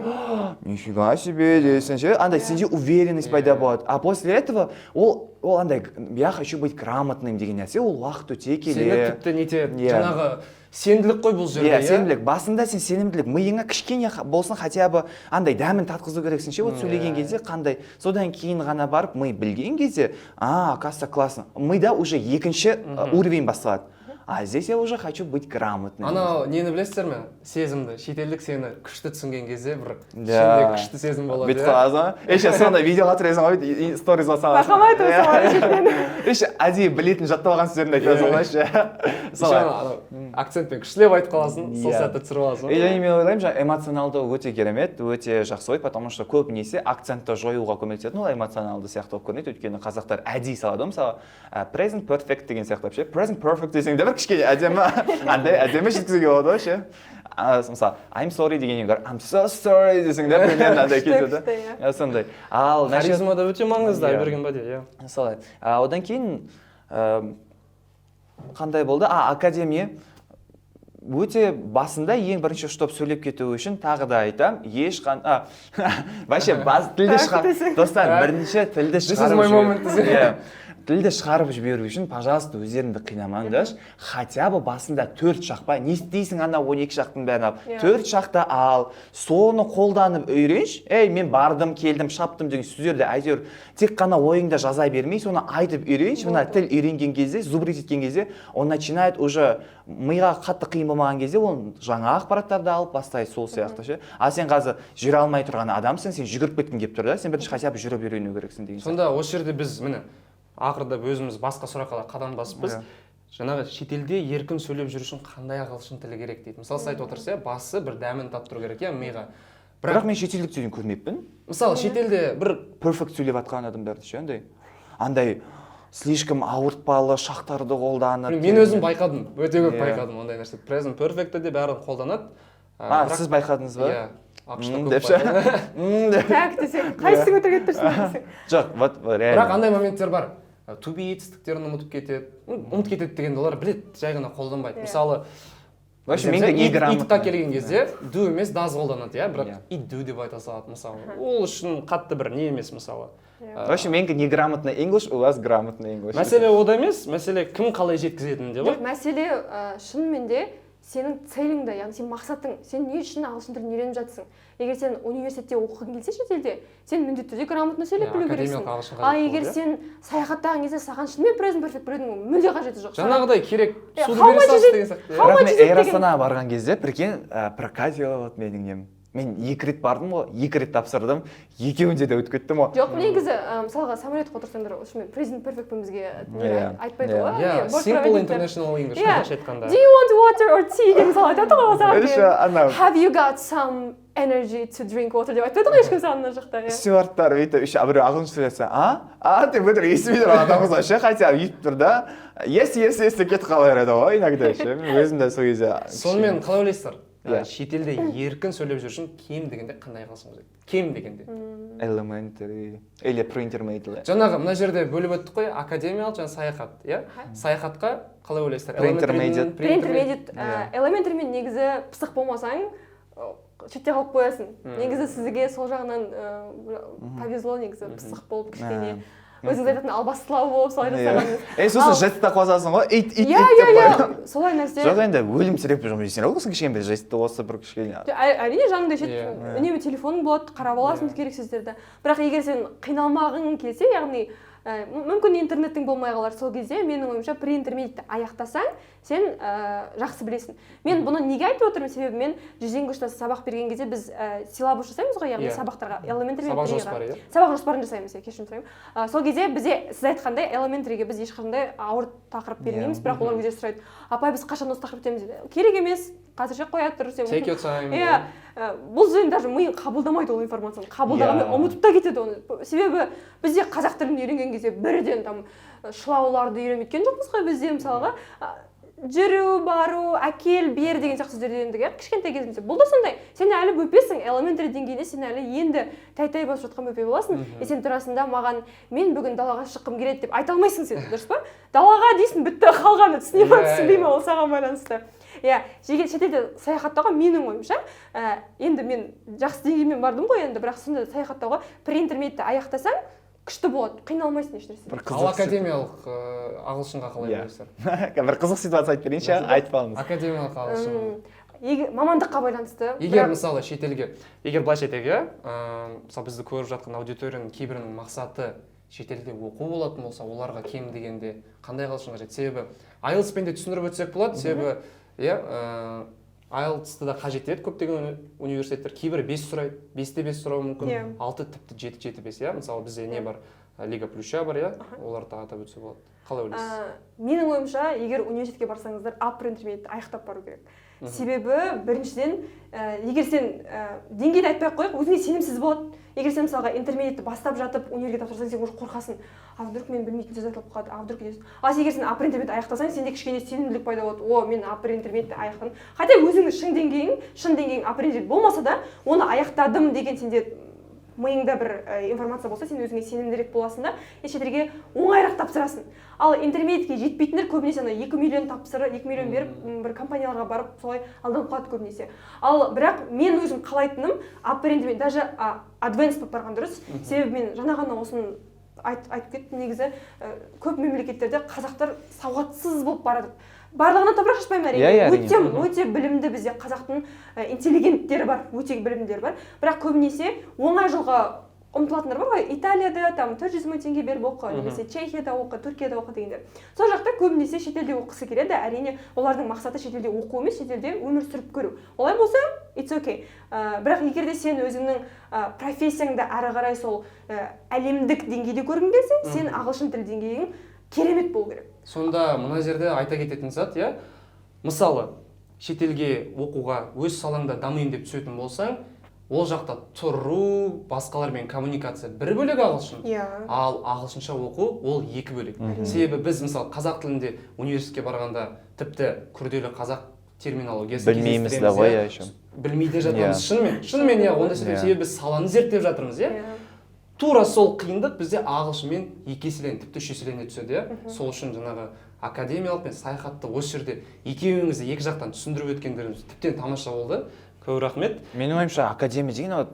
C: нифига себе дейсің ше, андай сенде уверенность пайда болады. А после этого ол андай, я хочу быть грамотным деген нәрсе, ол уақыт өте келе.
A: Сені тіпті нете, жаңағы сенімділік қой бұл жерде,
C: иә? Сенімділік. Басында сен сенімділік, миыңа кішкене болсын, хотя бы андай дәмін татқызу керексің ше, вот сөйлеген кезде қандай. Содан кейін ғана барып, ми білген кезде, оказывается, классно. Мида уже екінші уровень басталады. А здесь я уже хочу быть грамотным.
A: Ана нені білесіздер ме? Сезімді. Шетелдік сені күшті түсінген кезде бір ішінде күшті сезім болады.
C: Бүйтіп қаласың. Еще сондай видеоға түсіресің ғой, сторис басаң.
B: Байқамай тұрсың ғой шеттен.
C: Еще әдейі білетін жаттап алған сөздеріңді айтасың ғой ше.
A: Солай акцентпен күштілеп айтып қаласың, сол сәтті түсіріп аласың.
C: Және мен ойлаймын, жаңа эмоционалды өте керемет, өте жақсы ой, потому что көбінесе акцентті жоюға көмектесетін ол эмоционалды сияқты болып көрінеді. Өйткені қазақтар әдейі салады, мысалы present perfect деген сияқты ше. Present perfect десең де бір кішкене әдемі жеткізуге болады ғой ше. Мысалы, I'm sorry дегеннен гөрі I'm so sorry десең де примерно андай кетеді. Сондай. Ал
A: харизма да өте маңызды Айберген Баде, иә.
C: Солай. Одан кейін қандай болды? Академия өте басында ең бірінші штоп сөйлеп кету үшін тағы да айтам, вообще тілді шығарып, достар, бірінші тілді шығарып тілді шығарып жіберу үшін, пожалуйста, өздеріңді қинамаңдаршы. Хотя бы басында 4 шақпа, не істейсің ана 12 шақтың бәрін алып, 4 шақты ал, соны қолданып үйренші. Мен бардым, келдім, шаптым деген сөздерді әйтеуір тек қана ойыңда жаза бермей, соны айтып үйренші. Мына тіл үйренген кезде, зубрить еткен кезде, он начинает уже миға қатты қиын болмаған кезде, ол жаңа ақпараттарды алып бастайды сол сияқты ше. А сен қазір жүре алмай тұрған адамсың, сен жүгіріп кеткің келіп тұр да, сен бірінші хотя бы жүріп үйрену керексің деген.
A: Сонда осы жерде біз міне ақырында өзіміз басқа сұраққа қадам басыппыз. Жаңағы шетелде еркін сөйлеп жүру үшін қандай ағылшын тілі керек дейді. Мысалы, айтып отырса, басы бір дәмін таттыру керек, иә, миға.
C: Бірақ мен шетелдік сөйлеуін көрмеппін.
A: Мысалы, шетелде бір
C: перфект сөйлеп жатқан адамдарды ше, андай слишком ауыртпалы шақтарды қолданып.
A: Мен өзім байқадым, өте көп байқадым ондай нәрсе. Present perfect де бәрін қолданады.
C: Сіз байқадыңыз ба?
A: Иә. Ақшта
B: Так десең, қайсысын өтірік тұрсың десең.
C: Жоқ, вот реально.
A: Бірақ андай моменттер бар. to be жетістіктерін ұмытып кетеді. Ұмытып кетеді дегенде олар біледі, жай ғана қолданбайды. Мысалы,
C: В общем, менде неграмотно.
A: итқа келген кезде do емес does қолданады, иә, бірақ it do деп айта салады мысалы. Ол үшін қатты бір не емес мысалы.
C: В общем, менде неграмотный English, у вас грамотный English.
A: Мәселе ода емес, мәселе кім қалай жеткізетінінде ғой.
B: Мәселе шынымен де сенің целіңді, яғни сен мақсатың, сен не үшін ағылшын тілін үйреніп жатсың? Егер сен университетте оқығың келсе шетелде, сен міндетті түрде грамотно сөйлеп білу керексің. А егер сен саяхаттаған кезде саған шынымен present perfect білудің мүлде қажеті жоқ.
A: Жаңағыдай керек суды бере салшы деген сияқты.
C: Бірақ мен Эйр Астана барған кезде, прикинь, прокатиловать менің нем. Мен 2 рет бардым ғой, 2 рет тапсырдым, екеуінде де өтіп кеттім ғой.
B: Жоқ, негізі мысалға самолетқа отырсаңдар, осымен present perfect бізге айтпайды ғой.
A: Yeah, simple international English қанша айтқанда.
B: Do you want water or tea деп мысалы айтады ғой саған.
C: Ана
B: Have you got some energy to drink water деп айтпайды ғой ешкім саған мына жақта.
C: стюардтар өйтіп біреу ағылшынша сөйлесе, деп өтір естімей тұрған адамға ше, хотя өйтіп тұр да, yes деп кетіп қала береді ғой иногда ше. Мен өзім де сол кезде.
A: Сонымен қалай ойлайсыздар? Шетелде еркін сөйлеп жүру үшін кем дегенде қандай ағылшын қажет? Кем дегенде.
C: Elementary или pre-intermediate.
A: Жаңағы мына жерде бөліп өттік қой, академиялық және саяхат, иә? Саяхатқа қалай ойлайсыздар?
C: Pre-intermediate.
B: Pre-intermediate, elementary мен негізі пысық болмасаң, шетте қалып қоясың. Негізі сізге сол жағынан повезло негізі пысық болып кішкене. Өзіңіз айтатын албастылау болып солай жасағаныңыз.
C: Сосын жестті қосасың ғой, ит деп қойып.
B: Солай нәрсе.
C: Жоқ енді өлімсіреп жүрмін дейсің ғой, кішкене бір жестті қосып бір кішкене.
B: Әрине жаныңда үнемі телефоның болады, қарап аласың керек сөздерді. Бірақ егер сен қиналмағың келсе, яғни мүмкін интернеттің болмай қалар, сол кезде менің ойымша pre-intermediate аяқтасаң, сен жақсы білесің. Мен бұны неге айтып отырмын? Себебі мен жүзенгішті сабақ берген кезде біз силабус жасаймыз ғой, яғни сабақтарға elementary
A: сабақ жоспары, иә.
B: Сабақ жоспарын жасаймыз, кешірім сұраймын. Сол кезде бізде сіз айтқандай elementaryге біз ешқандай ауыр тақырып бермейміз, бірақ олар өздері сұрайды, апай біз қашан осы тақырып өтеміз дейді. Керек емес, қазірше қоя тұр.
A: Take your time.
B: Иә. Бұл жерде даже ми қабылдамайды ол информацияны. Қабылдағанда ұмытып та кетеді оны. Себебі бізде қазақ тілін үйренген кезде бірден там шылауларды үйреніп кеткен жоқпыз ғой бізде мысалға. Жүру, бару, әкел, бер деген сияқты сөздерді үйрендік, кішкентай кезімізде. Бұл да сондай. Сен әлі бөпесің, elementary деңгейде сен әлі енді тай-тай басып жатқан бөпе боласың. Сен тұрасында маған мен бүгін далаға шыққым келеді деп айта алмайсың сен, дұрыс па? Далаға дейсің, бітті, қалғаны түсіне ма, түсінбей ма, ол саған байланысты. Иә, шетелде саяхаттауға менің ойымша, енді мен жақсы деңгеймен бардым ғой енді, бірақ сонда саяхаттауға pre-intermediate аяқтасаң, күшті болады, қиналмайсың ешнәрсе.
A: Ал академиялық ағылшынға қалай ойлайсыздар?
C: Бір қызық ситуация айтып берейінші, айтып алыңыз.
A: Академиялық ағылшын.
B: Мамандыққа байланысты.
A: Егер мысалы шетелге, егер былайша айтайық, мысалы бізді көріп жатқан аудиторияның кейбірінің мақсаты шетелде оқу болатын болса, оларға кем дегенде қандай ағылшын қажет? Себебі IELTS-пен де түсіндіріп өтсек болады, себебі IELTS-ты да қажет етеді көптеген университеттер. Кейбірі 5 сұрайды, 5-те 5 сұрауы мүмкін, 6 тіпті 7-7-5, иә? Мысалы бізде не бар? Лига плюша бар, иә? Оларды атап өтсе болады. Қалай ойлайсыз?
B: Менің ойымша, егер университетке барсаңыздар, upper intermediate аяқтап бару керек. Себебі біріншіден, егер сен деңгейді айтпай қойып, өзіңе сенімсіз болады. Егер сен мысалға интермедиатты бастап жатып, универге тапсырсаң, сен уже қорқасың. Вдруг мен білмейтін сөз айтылып қалады, вдруг кетесің. Ал егер сен upper intermediate аяқтасаң, сенде кішкене сенімділік пайда болады. О, мен upper intermediate аяқтадым. Хотя өзіңнің шын деңгейің upper intermediate болмаса да, оны аяқтадым деген сенде миыңда бір информация болса, сен өзіңе сенімдірек боласың да, шетелге оңайырақ тапсырасың. Ал интермедиатке жетпейтіндер көбінесе 2 миллион тапсырып, 2 миллион беріп, бір компанияларға барып, солай алданып қалады көбінесе. Ал бірақ мен өзім қалайтыным upper intermediate, даже advanced болып барған дұрыс. Себебі мен жаңа ғана осыны айтып кеттім, негізі көп мемлекеттерде қазақтар сауатсыз болып барады. Барлығына топырақ шашпаймын әрине. Өте білімді бізде қазақтың интеллигенттері бар, өте білімдері бар. Бірақ көбінесе оңай жолға ұмтылатындар бар ғой, Италияда там 400 мың теңге беріп оқы, немесе Чехияда оқы, Түркияда оқы дегендер. Сол жақта көбінесе шетелде оқысы келеді, әрине олардың мақсаты шетелде оқу емес, шетелде өмір сүріп көру. Олай болса, it's okay. Бірақ егер де сен өзіңнің профессияңды ары қарай сол әлемдік деңгейде көргің келсе, сен ағылшын тіл деңгейің керемет болу керек.
A: Сонда мына жерде айта кететін зат, иә? Мысалы, шетелге оқуға өз салаңда дамиын деп түсетін болсаң, ол жақта тұру, басқалармен коммуникация бір бөлек ағылшын. Ал ағылшынша оқу ол екі бөлек. Себебі біз мысалы қазақ тілінде университетке барғанда тіпті күрделі қазақ терминологиясы
C: білмейміз да ғой,
A: білмейде жатырмыз шынымен. Шынымен, иә, онда себебі біз саланы зерттеп жатырмыз, иә? тура сол қиындық бізде ағылшынмен екі еселеніп тіпті үш еселене түседі, иә. Сол үшін жаңағы академиялық пен саяхатты осы жерде екеуіңізді екі жақтан түсіндіріп өткендеріңіз тіптен тамаша болды. Көп рахмет.
C: Менің ойымша академия деген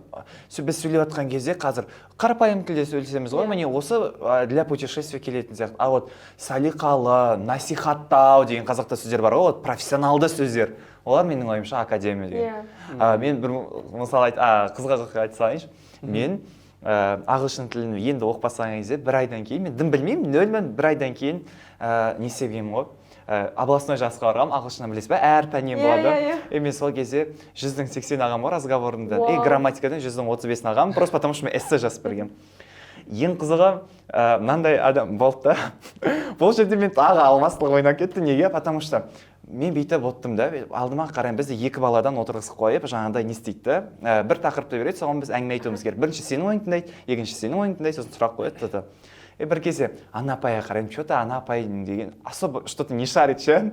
C: біз сөйлеп жатқан кезде қазір қарапайым тілде сөйлесеміз ғой, міне осы для путешествия келетін сияқты. А вот салиқалы, насихаттау деген қазақта сөздер бар ғой, профессионалды сөздер. Олар менің ойымша академия деген. Мен бір мысал қызға айта салайыншы. Мен ағылшын тілін енді оқып кезде бір айдан кейін, мен дым білмеймін, нөлмін, бір айдан кейін не себеймін ғой. Областной жасқа барғам, ағылшыннан білесіз бе, әр пәннен болады. Мен сол кезде 100-80 ағам бар разговорында. Грамматикадан 135 ағам, просто потому что мен эссе жазып бергем. Ең қызығы, мынандай адам болды да. Бұл жерде мен тағы алмастылық ойнап кетті. Неге? Потому что мен бүйтіп оттым да, алдыма қарайын, бізді екі баладан отырғызып қойып, жаңағыдай не істейді да. Бір тақырыпты береді, соған біз әңгіме айтуымыз керек. Бірінші сенің ойыңды тыңдайды, екінші сенің ойыңды тыңдайды, сосын сұрақ қояды. Бір кезде ана апайға қараймын, что-то ана апай деген особо что-то не шарит ше.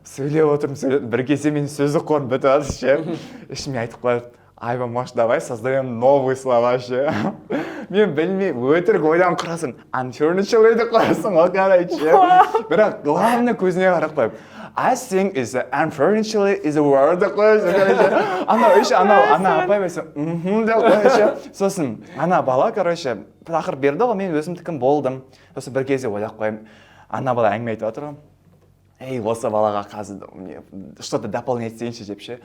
C: Сөйлеп отырмын, бір кезде мен сөздік қорым бітіп жатыр ше. Ішіме айтып қояды, Айва, может, давай создаем новые слова ше. Мен білмей, өтірік ойлан құрасың, unfurniture деп қоясың, ол қарай ше. Бірақ главное көзіне қарап қойып, I think unfurniture is a word деп қоясың. Ана апай бәсе, деп қоясың. Сосын, ана бала, короче, тақырып берді ғой, мен өзімдікім болдым. Сосын бір кезде ойлап қойым, ана бала әңгіме айтып отыр ғой. Ей, осы балаға қазір что-то дополнять етейінші деп ше.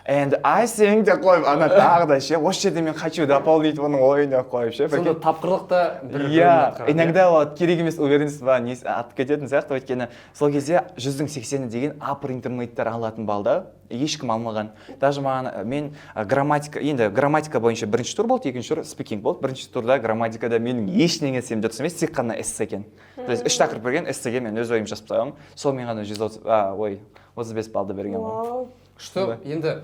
C: And I think деп қойып, ана тағы да ше, осы жерде мен хочу дополнить оның ойын деп қойып ше.
A: Сонда тапқырлықта бір
C: иногда вот керек емес уверенность атып кететін сияқты, өйткені сол кезде 100-80 деген апыр интермедиаттар алатын балда ешкім алмаған. Даже маған мен грамматика бойынша бірінші тур болды, екінші тур спикинг болды. Бірінші турда грамматикада менің ешнеңесім дұрыс емес, тек қана эссе екен. То есть 3 тақырып берген, эссеге мен өз ойым жазып тастағанмын. Сол мен ғана 35 балды берген ғой.
A: Что енді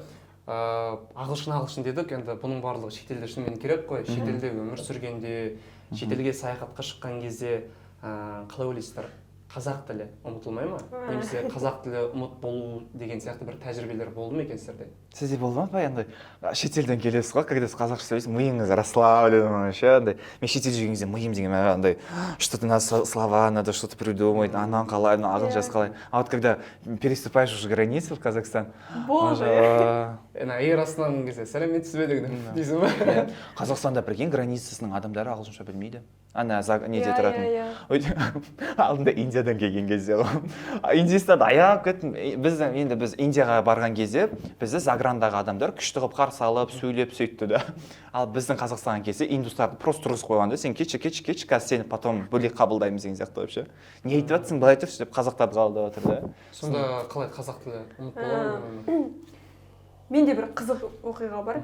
A: ағылшын дедік, енді бұның барлығы шетелде шынымен керек қой. Шетелде өмір сүргенде, шетелге саяхатқа шыққан кезде қалай ойлайсыздар? Қазақ тілі ұмытылмай ма? Немесе қазақ тілі ұмыт болу деген сияқты бір тәжірибелер болды ма екен сіздерде?
C: Сізде болды ма андай шетелден келесіз ғой, когда сіз қазақша сөйлейсіз, миыңыз расслаблен ше, андай. Мен шетелде жүрген кезде миым деген андай что-то надо слова, надо что-то придумать, анан қалай, ағылшынша қалай. А вот когда переступаешь уже границу в Казахстан,
A: Эйр астынан кезде сәлеметсіз бе деген дейсің ба?
C: Қазақстанда бірген границасының адамдары ағылшынша білмейді. Ана неде тұратын. Алдында Индиядан келген кезде ғой. Индиястан аяп кеттім. Біз Индияға барған кезде бізді Заграндағы адамдар күшті қылып қарсы алып, сөйлеп сөйтті да. Ал біздің Қазақстанға келсе индустарды просто тұрғызып қойғанда, сен кеш, қазір сені потом бөлек қабылдаймыз деген сияқты болып ше. Не айтып жатсың, былай тұршы деп қазақтарды қабылдап отыр да.
A: Сонда қалай қазақ тілі ұмыт бола ма?
B: Менде бір қызық оқиға бар.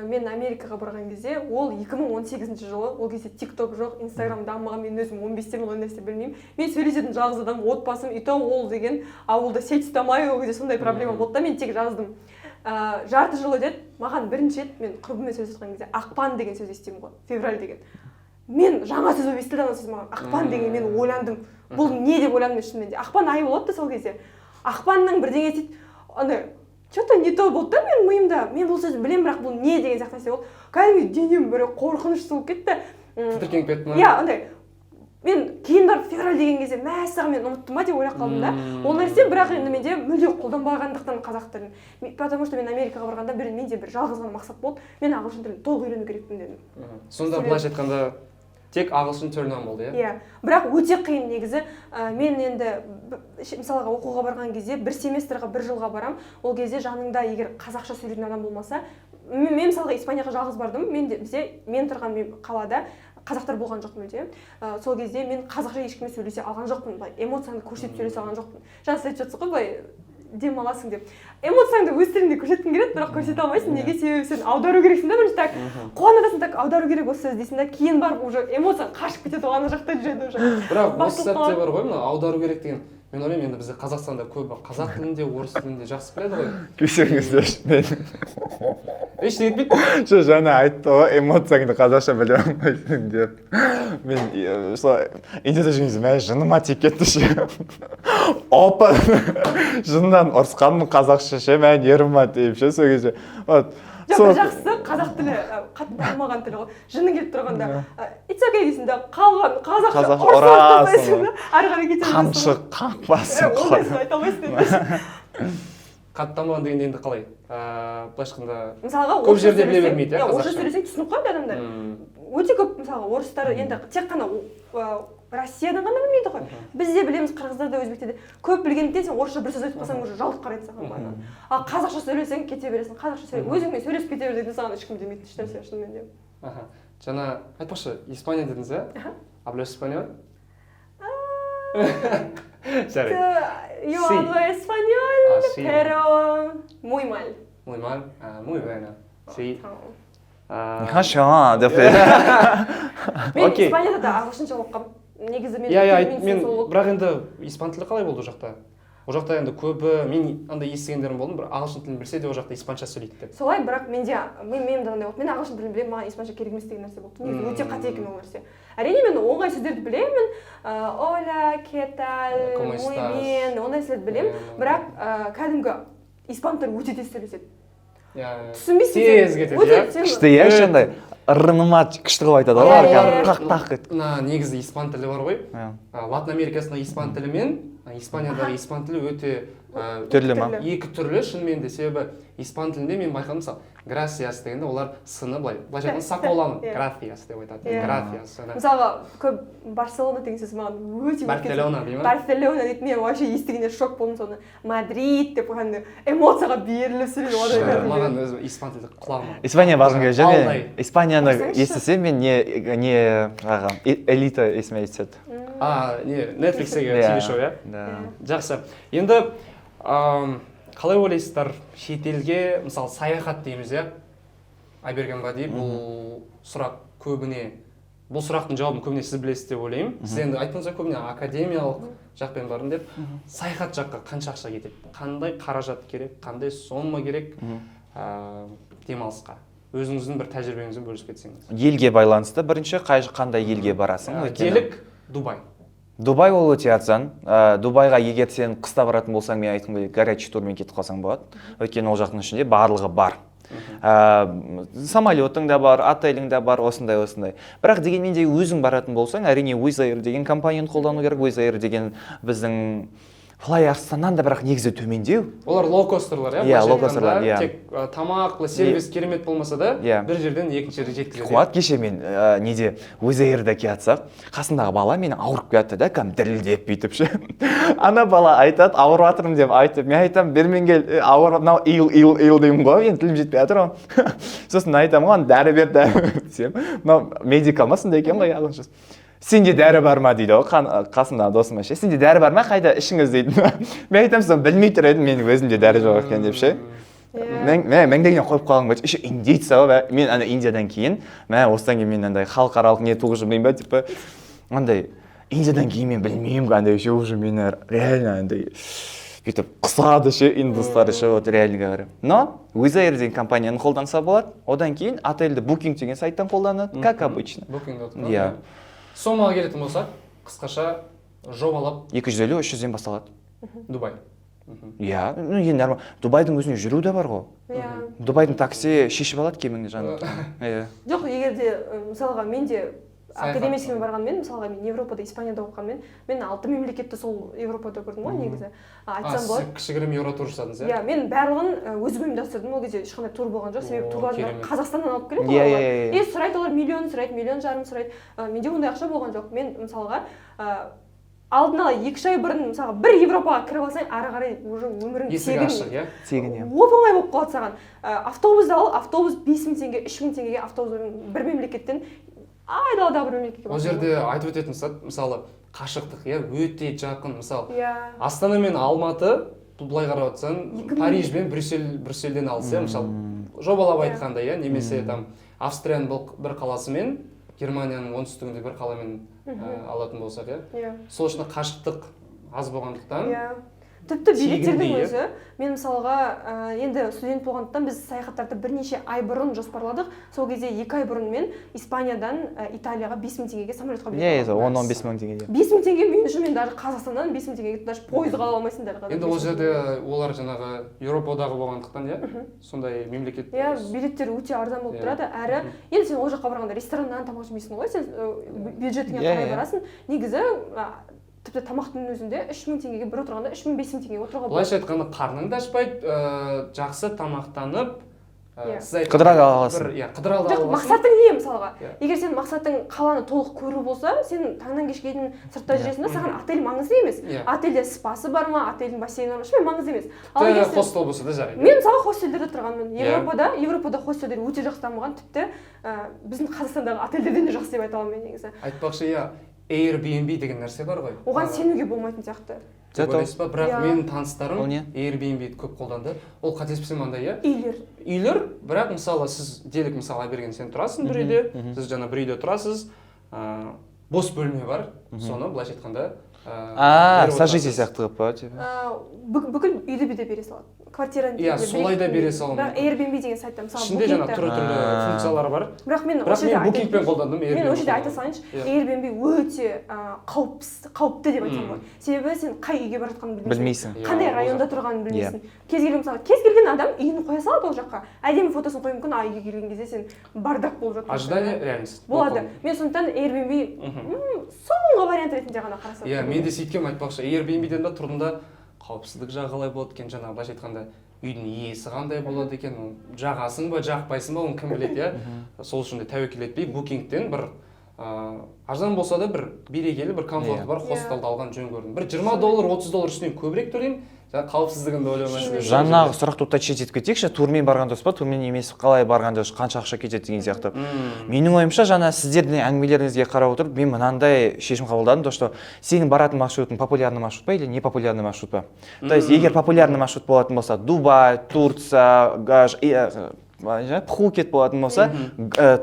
B: Мен Америкаға барған кезде, ол 2018 жылы, ол кезде TikTok жоқ, Instagram дамыған, мен өзім 15-тен ондай нәрсе білмеймін. Мен сөйлесетін жалғыз адам, отбасым, и то ол деген ауылда сеть ұстамай, ол кезде сондай проблема болды да, мен тек жаздым. Жарты жыл өтеді, маған бірінші рет мен құрбыммен сөйлесіп кезде ақпан деген сөз естимін ғой, февраль деген. Мен жаңа сөз болып естілді, ана сөз маған ақпан деген, мен ойландым. Бұл не деп ойландым шынымен де. Ақпан айы болады сол кезде. Ақпанның бірдеңе дейді, андай что-то не то болды да менің миымда. Мен бұл сөзді білемін, бірақ бұл не деген сияқты нәрсе болды. Кәдімгі денем бір қорқынышты болып кетті.
A: Тітіркеніп кетті ма?
B: Иә, андай. Мен кейін барып февраль деген кезде мәссаған мен ұмыттым ба деп ойлап қалдым да. Ол нәрсе бірақ енді менде мүлде қолданбағандықтан қазақ тілін. Потому что мен Америкаға барғанда менде бір жалғыз ғана мақсат болды. Мен ағылшын тілін толық үйрену керекпін дедім.
A: Сонда былайша айтқанда тек ағылшын түрінен болды, иә?
B: Иә, бірақ өте қиын негізі. Мен енді мысалға оқуға барған кезде бір семестрға, бір жылға барам. Ол кезде жаныңда егер қазақша сөйлейтін адам болмаса, мен мысалға Испанияға жалғыз бардым. Мен тұрған қалада қазақтар болған жоқ мүлде. Сол кезде мен қазақша ешкіммен сөйлесе алған жоқпын. Былай эмоцияңды көрсетіп сөйлесе алған жоқпын. Жаңа сіз айтып жатсыз ғой, былай демаласың деп. Эмоцияңды өз тіліңде көрсеткің келеді, бірақ көрсете алмайсың. Неге? Себебі сен аудару керексің да, бірінші так. Қуанасың, так аудару керек осы сөз дейсің да, кейін барып уже эмоцияң қашып кетеді, оған жақта жүреді уже.
A: Бірақ осы сәтте бар ғой, мына аудару керек деген. Мен ойлаймын, енді бізде Қазақстанда көбі қазақ тілінде, орыс тілінде жақсы біледі ғой.
C: Кешіріңіздер, мен
A: ештеңе етпейді.
C: Що жаңа айтты ғой, эмоцияңды қазақша біле алмайсың деп. Мен Индияда жүрген кезде мә жыныма тиіп кетті ше. Опа, жынынан ұрысқанмын қазақша ше, мә еріма дейіп ше сол кезде.
B: жоқ жақсысы қазақ тілі қатты дамымаған тіл ғой. Жының келіп тұрғанда it's okay дейсің да қалған қазақша ұрасың да ары қарай кете бересің.
C: Қамшы қақпасын
B: ондайсың айта алмайсың.
A: қатты дамыған дегенде енді қалай былайша айтқанда
B: мысалға
A: көп жерде біле бермейді иә
B: орысша сөйлесең түсініп қалады адамдар. Өте көп мысалға орыстар енді тек қана Россиядан ғана білмейді ғой. Біз де білеміз, қырғыздар да, өзбектер де. Көп білгендіктен сен орысша бір сөз айтып қалсаң уже жалт қарайды саған. Ал қазақша сөйлесең кете бересің. Қазақша сөйле. Өзіңмен сөйлесіп кете бер десең саған ешкім демейді ешнәрсе шынымен де.
A: Жаңа айтпақшы, Испания дедіңіз иә? Hablas español?
B: Yo hablo español, pero muy mal.
A: Muy mal. Muy bueno. Sí.
C: Хорошо, деп.
B: Мен Испанияда да ағылшынша оқығам. Негізі
A: мен бірақ енді испан тілі қалай болды ол жақта? Ол жақта енді көбі мен андай естігендерім болды, бір ағылшын тілін білсе де ол жақта испанша сөйлейді деп.
B: Солай, бірақ менде мені андай болды. Мен ағылшын тілін білемін, маған испанша керек емес деген нәрсе болды. Негізі өте қате екен ол нәрсе. Әрине мен оңай сөздерді білемін. Hola, ¿qué tal? Muy bien. Ондай сөздерді білемін. Бірақ кәдімгі испан тілі өте тез сөйлеседі. Түсінбейсің
A: тез кетеді.
C: Күшті иә, сондай ырыныма күшті қылып айтады ғой. Тақ-тақ кетті.
A: Негізі испан тілі бар ғой. Латын Америкасында испан тілі мен Испаниядағы испан тілі өте
C: түрлі ма?
A: Екі түрлі шынымен де, себебі испан тілінде мен байқадым, мысалы gracias дегенде олар сыны былайша айтқанда сақауланып gracias деп айтады. Gracias.
B: Мысалға көп Барселона деген сөз маған өте
A: Барселона дейді ма?
B: Барселона дейді, мен вообще естігенде шок болдым соны. Мадрид деп қандай эмоцияға беріліп сөйлеп
A: маған өзі испан тілі құлағыма.
C: Испания барғым келіп жүр. Испанияны естісем мен не элита есіме түседі.
A: Netflix'тегі TV шоу иә? Жақсы. Енді қалай ойлайсыздар, шетелге мысалы саяхат дейміз иә? Айберген Бади, бұл сұрақ көбіне, бұл сұрақтың жауабын көбіне сіз білесіз деп ойлаймын. Сіз енді айтыңызға көбіне академиялық жақпен барын деп, саяхат жаққа қанша ақша кетеді? Қандай қаражат керек, қандай сомма керек демалысқа? Өзіңіздің бір тәжірибеңізбен бөлісіп кетсеңіз.
C: Елге байланысты бірінші қандай елге барасың?
A: Делік Дубай.
C: Дубай ол өте арзан. Дубайға егер сен қыста баратын болсаң, мен айтқым келеді, горячий турмен кетіп қалсаң болады. Өйткені ол жақтың ішінде барлығы бар. Самолетың да бар, отелің да бар, осындай. Бірақ дегенмен де өзің баратын болсаң, әрине Wizz Air деген компанияны қолдану керек. Wizz Air деген біздің Fly-Arsenal да бірақ негізі төмендеу.
A: Олар лоукостерлар, иә?
C: Иә, лоукостерлар, иә.
A: Тек тамақ, сервис керемет болмаса да, бір жерден екінші жерге жеткізеді.
C: Қуат кеше мен неде Wizz Air-да келатсақ, қасындағы бала мені ауырып келатты да, кәдімгі дірілдеп бүйтіп ше. Ана бала айтады, ауырып жатырмын деп айтып, мен айтамын, бермен кел, ауырып, мынау ил деймін ғой, енді тілім жетпей жатыр ғой. Сосын айтамын, оған дәрі бер десем, мынау медикал ма сондай екен ғой ағылшынша. Сенде дәрі бар ма дейді ғой, қасымдағы досыма ше. Сенде дәрі бар ма, қайда ішіңіз дейді. Мен айтамын, соны білмей тұр едім, менің өзімде дәрі жоқ екен деп ше. Мен деген қойып қалғым келді. Еще индейцы ғой, мен ана Индиядан кейін, осыдан кейін мен андай халықаралық не туғызып жүрмеймін ба, типа андай Индиядан кейін мен білмеймін қандай ше, уже мені реально андай бүйтіп қысады ше, индустар ше, вот реально говорю. Но Wizz Air деген компанияны қолданса болады. Одан кейін отельді Booking деген сайттан қолданады, как обычно.
A: Booking.com. Иә. Сомаға келетін болсақ, қысқаша жобалап
C: 250-300-ден басталады.
A: Дубай.
C: Иә, енді нормально. Дубайдың өзіне жүру де бар ғой.
B: Иә.
C: Дубайдың такси шешіп алады кеміңді жаңа.
B: Жоқ, егер де мысалға мен де академиясымен барғанмен, мысалға мен Европада, Испанияда оқығанмен, мен 6 мемлекетті сол Европада көрдім ғой негізі. Айтсам болады.
A: Сіз кішігірім Еуротур жасадыңыз, иә?
B: Иә, мен барлығын өзім ұйымдастырдым. Ол кезде ешқандай тур болған жоқ, себебі турларды Қазақстаннан алып келеді ғой олар. Сұрайды олар миллион сұрайды. Менде ондай ақша болған жоқ. Мен мысалға алдын ала 2 ай бұрын мысалға бір Европаға кіріп алсаң, ары қарай уже өмірің
C: тегін.
B: Оп-оңай болып қалады саған. Автобусты ал, автобус 5000 теңге, 3000 теңгеге автобус бір мемлекеттен айдалада бір мемлекетке
A: барасың. Ол жерде айтып өтетін сәт, мысалы қашықтық, иә, өте жақын. Мысалы, Астана мен Алматы, былай қарап отырсаң, Париж бен Брюссельден алса, мысалы, жобалап айтқанда, иә, немесе там Австрияның бір қаласы мен Германияның оңтүстігінде бір қаламен алатын болсақ, иә. Сол үшін қашықтық аз болғандықтан
B: тіпті
A: Тегін
B: билеттердің
A: де,
B: өзі мен мысалға енді студент болғандықтан біз саяхаттарды бірнеше ай бұрын жоспарладық. Сол кезде 2 ай бұрын мен Испаниядан Италияға 5000 теңгеге самолетқа билет алдым.
C: 10-15 мың теңге.
B: 5000 теңге мен үшін, мен даже Қазақстаннан 5000 теңгеге даже пойызға ала алмайсың даже.
A: Енді ол жерде олар жаңағы Еуропадағы болғандықтан, иә, сондай мемлекет.
B: Иә, билеттер өте арзан болып тұрады. Әрі енді сен ол жаққа барғанда рестораннан тамақ жемейсің ғой, сен бюджетіңе қарай барасың. Негізі тіпті тамақтың өзінде 3000 теңгеге бір отырғанда 3000-5000 теңгеге отыруға болады.
A: Былайша айтқанда қарның да ашпайды, жақсы тамақтанып,
C: қыдыра аласың.
A: Қыдыра аласың.
B: Мақсатың не мысалға? Егер сен мақсатың қаланы толық көру болса, сен таңнан кешке дейін сыртта жүресің да, саған отель маңызды емес. Отельде спасы бар ма, отельдің бассейні бар ма, ешқандай маңызды емес.
A: Ал егер хостел болса да жарайды.
B: Мен мысалы хостелдерде тұрғанмын. Европада хостелдер өте жақсы дамыған, тіпті біздің Қазақстандағы отельдерден де жақсы деп айта аламын мен негізі.
A: Айтпақшы, Airbnb деген нәрсе бар ғой.
B: Оған сенуге болмайтын сияқты.
A: Бірақ менің таныстарым Airbnb-ді көп қолданды. Ол қателеспесем андай, үйлер, бірақ мысалы сіз делік мысалға берген, сен тұрасың бір үйде, сіз жаңа бір үйде тұрасыз, бос бөлме бар, соны былайша айтқанда
C: сожитель сияқты қылып па?
B: Бүкіл үйді де бере салады. Квартираны
A: солай да бере салады.
B: Бірақ Airbnb деген сайтта мысалы
A: ішінде жаңа түрлі функциялары бар.
B: Бірақ мен
A: Bookingпен қолдандым.
B: Мен ол жерде айта салайыншы, Airbnb өте қауіпті деп айтсам болады. Себебі сен қай үйге бара жатқанын
C: білмейсің.
B: Қандай районда тұрғанын білмейсің. Кез келген адам үйін қоя салады ол жаққа. Әдемі фотосын қоюы мүмкін, үйге келген кезде сен бардақ болып жатқан.
A: Ожидание реальность.
B: Болады. Мен сондықтан Airbnb соңғы вариант ретінде ғана қарасам.
A: Мен де сөйткем, айтпақшы, Airbnb-ден де тұрдым да, қауіпсіздік жағы қалай болады екен, жаңағы былайша айтқанда үйдің иесі қандай болады екен, жағасың ба, жақпайсың ба, оны кім біледі, сол үшін де тәуекел етпей Bookingтен бір арзан болса да бір берекелі, бір комфорты бар хостелді алған жөн көрдім. Бір $20, $30 үстінен көбірек төлеймін, қауіпсіздігін де ойламайсың.
C: Жаңағы сұрақты отта шететіп кетейікші, турмен барған дұрыс па, турмен емес қалай барғанда қанша ақша кетеді деген сияқты. Менің ойымша, жаңа сіздердің әңгімелеріңізге қарап отырып, мен мынандай шешім қабылдадым, то что сенің баратын маршрутың популярный маршрут па или не популярный маршрут па? То есть егер популярный маршрут болатын болса, Дубай, Турция, Пхукет болатын болса,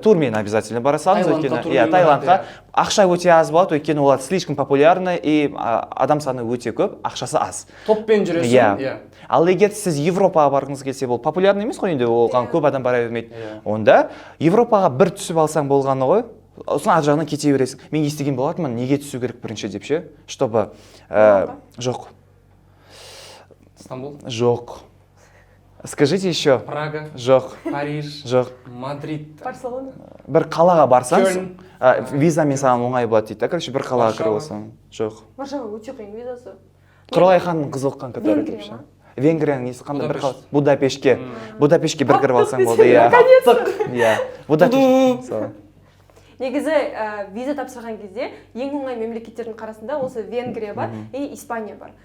C: турмен обязательно бара салыңыз, өйткені Таиландқа ақша өте аз болады, өйткені олар слишком популярны и адам саны өте көп, ақшасы аз.
A: Топпен жүресің.
C: Ал егер сіз Европаға барғыңыз келсе, бұл популярны емес қой, енді оған көп адам бара бермейді. Онда Европаға бір түсіп алсаң болғаны ғой, сосын ар жағынан кете бересің. Мен естіген болатынмын, неге түсу керек бірінші деп ше, чтобы жоқ.
A: Стамбул?
C: Жоқ. Скажите еще.
A: Прага?
C: Жоқ.
A: Париж?
C: Жоқ.
A: Мадрид?
B: Барселона?
C: Бір қалаға барсаң, визамен саған оңай болады дейді. Короче, бір қалаға кіріп алсаң. Жоқ.
B: Варшава өте қиын визасы.
C: Құралай ханның қызы оқыған который деп ше. Венгрияның несі қандай бір қала? Будапештке. Будапештке бір кіріп алсаң болды. Иә. Будапешт.
B: Негізі виза тапсырған кезде ең оңай мемлекеттердің қарасында осы Венгрия бар и Испания бар.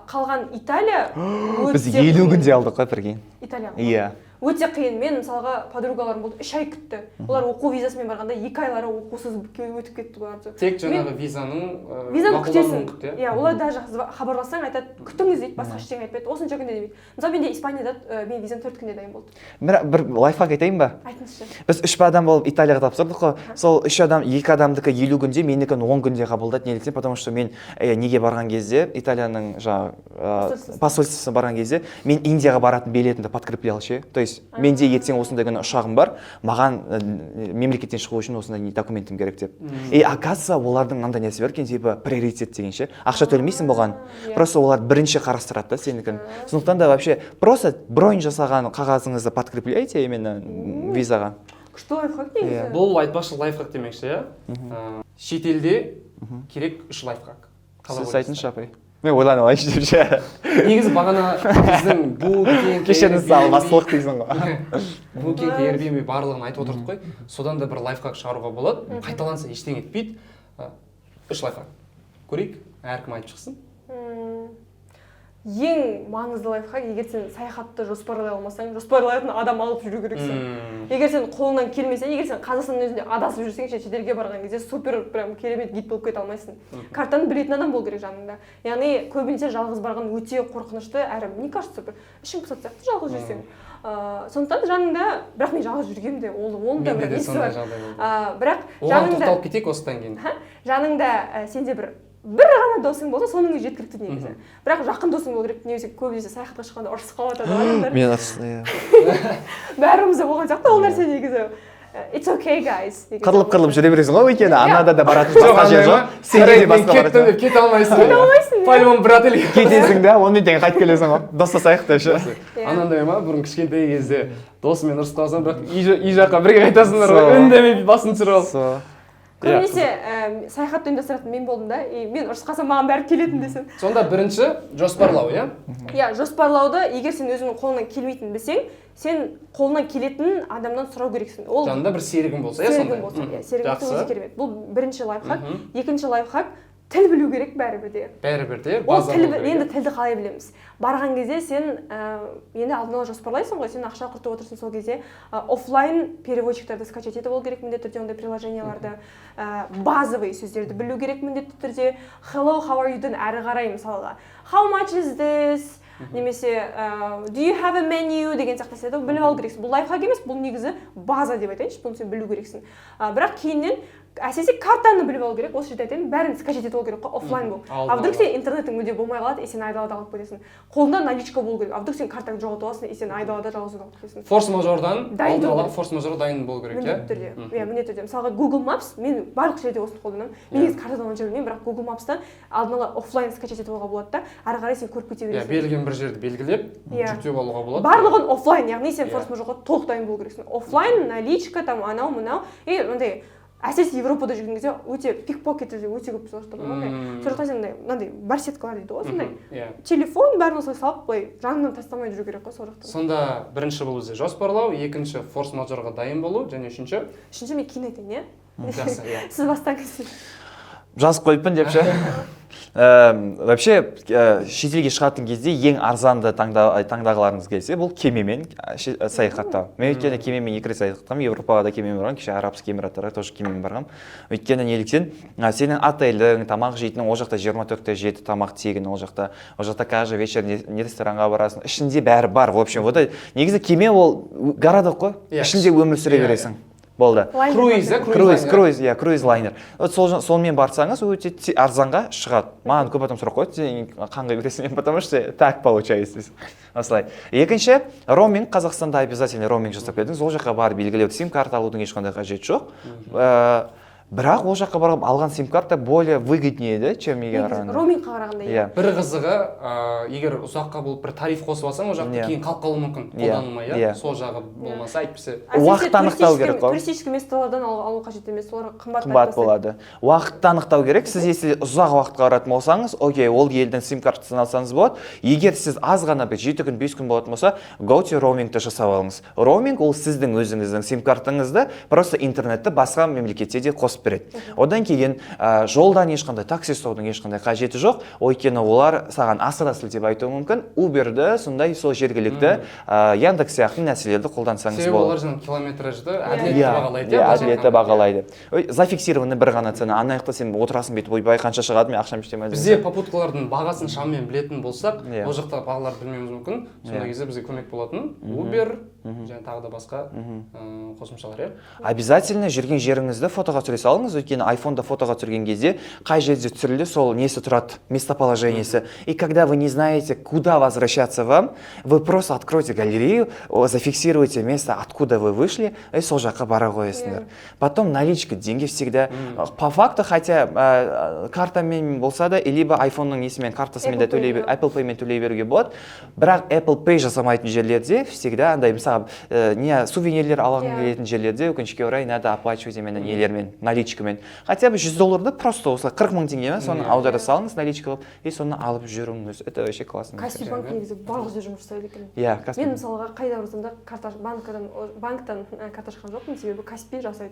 B: Қалған Италия
C: біз 50 күнде алдық қой бірге.
B: Италияға.
C: Иә.
B: Өте қиын. Мен мысалға подругаларым болды, 3 ай күтті. Олар оқу визасымен барғанда 2 айлары оқусыз өтіп кетті оларды.
A: Тек жаңағы визаның
B: күтесің. Иә, олар даже хабарлассаң айтады, күтіңіз дейді, басқа ештеңе айтпайды. Осынша күнде демейді. Мысалы менде Испанияда мен визам 4 күнде дайын болды.
C: Бір лайфхак айтайын ба?
B: Айтыңызшы.
C: Біз 3 адам болып Италияға тапсырдық қой. Сол 2 адамдікі 50 күнде, менікін 10 күнде қабылдады. Неліктен? Потому что мен неге барған кезде, Италияның посольствосы барған кезде, мен Индияға баратын билетімді подкреплял ше. То есть менде ертең осындай күні ұшағым бар, маған мемлекеттен шығу үшін осындай документім керек деп. Оказывается, олардың мынандай несі бар екен, типа приоритет деген ше. Ақша төлемейсің болған. Просто олар бірінші қарастырады да сенікін. Сондықтан да вообще просто бронь жасаған қағазыңызды подкрепляйте именно визаға.
B: Күшті лайфхак негізі.
A: Бұл айтпақшы лайфхак демекші, иә? Шетелде керек 3 лайфхак.
C: Сіз айтыңызшы апай. Мен ойланып алайыншы деп ше.
A: Негізі бағана біздің Booking,
C: кешеніз сал бастылық дейсің ғой.
A: Booking, Airbnb барлығын айтып отырдық қой. Содан да бір лайфхак шығаруға болады. Қайталанса ештеңе етпейді. 3 лайфхак. Көрейік, әркім айтып шықсын.
B: Ең маңызды лайфхак, егер сен саяхатты жоспарлай алмасаң, жоспарлайтын адам алып жүру керексің. Егер сен қолыңнан келмесе, егер сен Қазақстанның өзінде адасып жүрсең, шетелге барған кезде супер прям керемет гид болып кете алмайсың. Картаны білетін адам болу керек жаныңда. Яғни көбінесе жалғыз барған өте қорқынышты, әрі мне кажется, ішің пысады сияқты жалғыз жүрсең. Сондықтан жаныңда, бірақ мен жалғыз жүргенде, оның да бір несі бар. Бірақ
A: оған тоқталып кетейік осыдан кейін.
B: Жаныңда сенде бір бір ғана досың болса соның өзі жеткілікті негізі. Бірақ жақын досың болу керек. Негізі көбінесе саяхатқа шыққанда ұрысып қалып жатады адамдар.
C: Мен
B: Бәрімізде болған сияқты ол нәрсе негізі. It's okay guys.
C: қырылып жүре бересің ғой өйткені анада да баратын басқа жер жоқ. Сен де басқа
A: кеттім деп кете алмайсың. По-любому бір отельге
C: кетесің да, 10 минуттан қайтып келесің ғой. Достасайық деп ше.
A: Анандай ма, бұрын кішкентай кезде досымен ұрысып қалсаң, бірақ үй жаққа бірге қайтасыңдар ғой. Үндемей басын түсіріп алып.
B: Көбінесе саяхатты ұйымдастыратын мен болдым да, мен ұрысып қалсам маған бәрі келетін десең.
A: Сонда бірінші жоспарлау, иә?
B: Иә, жоспарлауды егер сен өзіңнің қолыңнан келмейтінін білсең, сен қолынан келетін адамнан сұрау керексің. Ол
A: жанында бір серігің болса, иә, сондай.
B: Серігің болса, иә, серігің болса өте керемет. Бұл бірінші лайфхак. Екінші лайфхак тіл білу керек бәрібір де.
A: Бәрібір де
B: база болу керек. Енді тілді қалай білеміз? Барған кезде сен енді алдын ала жоспарлайсың ғой, сен ақша құртып отырсың сол кезде офлайн переводчиктарды скачать етіп алу керек міндетті түрде, ондай приложенияларды, базовый сөздерді білу керек міндетті түрде. Hello, how are you-дан әрі қарай мысалға how much is this? Немесе do you have a menu деген сияқты нәрселерді біліп алу керексің. Бұл лайфхак емес, бұл негізі база деп айтайыншы, бұны сен білу керексің. Бірақ кейіннен әсіресе картаны біліп алу керек. Осы жерде айтайын, бәрін скачать етіп алу керек қой, офлайн бол. А вдруг сен интернеттің мүлде болмай қалады, сен айдалада қалып кетесің. Қолыңда наличка болу керек. А вдруг сен картаңды жоғалтып аласың, сен айдалада жалғыз қалып кетесің.
A: Форс-мажордан алдын ала форс-мажорға дайын болу керек, иә?
B: Міндетті түрде. Иә, міндетті түрде. Мысалға Google Maps, мен барлық жерде осыны қолданамын. Мен негізі картадан жүрмеймін, бірақ Google Maps-тан алдын ала офлайн скачать етіп алуға болады да, ары қарай сен көріп кете бересің.
A: Иә, белгілеген бір жерді белгілеп, жүктеп алуға болады.
B: Барлығын офлайн, яғни сен форс-мажорға толық дайын болу керексің. Офлайн, наличка, там анау, мынау, мындай әсіресе Европада жүрген кезде өте пикпокеттер өте көп солақтар бар ғой. Сол жақтан сен мынандай барсеткалар дейді ғой, сондай. Телефон бәрін осылай салып былай жанынан тастамай жүру керек қой сол жақтан.
A: Сонда бірінші бұл бізде жоспарлау, екінші форс-мажорға дайын болу, және үшінші
B: мен кейін айтайын, иә?
A: Жақсы, иә.
B: Сіз бастаңыз.
C: Жазып қойыппын деп ше. Вообще шетелге шығатын кезде ең арзанды таңдағыларыңыз келсе, бұл кемемен саяхаттау. Мен өйткені кемемен 2 рет саяхаттағам, Европаға да кемемен барғам, кеше Арабский Эмираттарға тоже кемемен барғам. Өйткені неліктен сенің отельдің, тамақ жейтінің ол жақта 24/7 тамақ тегін, ол жақта каждый вечер не ресторанға барасың, ішінде бәрі бар. В общем, вот негізі кеме ол городок қой, ішінде өмір сүре бересің. Болды. Круиз лайнер. Сонымен барсаңыз өте арзанға шығады. Маған көп адам сұрақ қойды, сен қанға бересің, потому что так получается. Осылай. Екінші, роуминг. Қазақстанда обязательно роуминг жасап келдіңіз. Ол жаққа барып белгілеу сим-карта алудың ешқандай қажеті жоқ. Бірақ ол жаққа барып алған сим-карта более выгоднее еді, чем егер
B: роумингқа қарағанда.
A: Иә. Бір қызығы, егер ұзаққа болып бір тариф қосып алсаң, ол жақта кейін қалып қалуы мүмкін, қолданылмай, иә. Сол жағы болмаса, әйтпесе
C: уақытты анықтау керек қой.
B: Туристический месталардан алу қажет емес, солар
C: қымбат болады. Уақытты анықтау керек. Сіз если ұзақ уақытқа баратын болсаңыз, окей, ол елдің сим-картасын алсаңыз болады. Егер сіз аз ғана бір 7 күн, 5 күн болатын болса, go to роумингті жасап алыңыз. Роуминг ол сіздің өзіңіздің сим-картаңызды просто интернетті басқа мемлекетте де қосып береді. Одан кейін жолдан ешқандай такси ұстаудың ешқандай қажеті жоқ. Өйткені олар саған асыра сілтеп айтуы мүмкін. Uberді, сондай сол жергілікті Яндекс сияқты нәрселерді қолдансаңыз болады.
A: Себебі олар жаңағы километражды әділетті бағалайды.
C: Әділетті бағалайды. Зафиксированный бір ғана цена. Ана жақта сен отырасың бүйтіп, ойбай қанша шығады, мен ақшам жетемін.
A: Бізде попуткалардың бағасын шамамен білетін болсақ, ол жақта бағаларды білмеуіміз мүмкін. Сондай кезде бізге көмек болатын Uber және тағы да басқа қосымшалар, иә.
C: Обязательно жүрген жеріңізді фотоға түсіре салыңыз, өйткені айфонда фотоға түсірген кезде қай жерде түсірілді, сол несі тұрады, местоположениесі. И когда вы не знаете, куда возвращаться вам, вы просто откройте галерею, зафиксируйте место, откуда вы вышли, и сол жаққа бара қоясыңдар. Потом наличка, деньги всегда. По факту, хотя картамен болса да, либо айфонның несімен, картасымен де Apple Payмен төлей беруге болады. Бірақ Apple Pay жасамайтын жерлерде всегда андай мысалы не сувенирлер алғың келетін жерлерде өкінішке орай надо оплачивать именно нелермен, наличкамен. Хотя бы $100 просто осылай 40 000 теңге, соны аудара салыңыз наличка қылып, и соны алып жүріңіз. Это вообще классно.
B: Каспи банк негізі барлық жер жұмыс жасайды екен.
C: Иә, Каспи.
B: Мен мысалға қайда барсам да банктан карта ашқан жоқпын, себебі Каспи жасайды.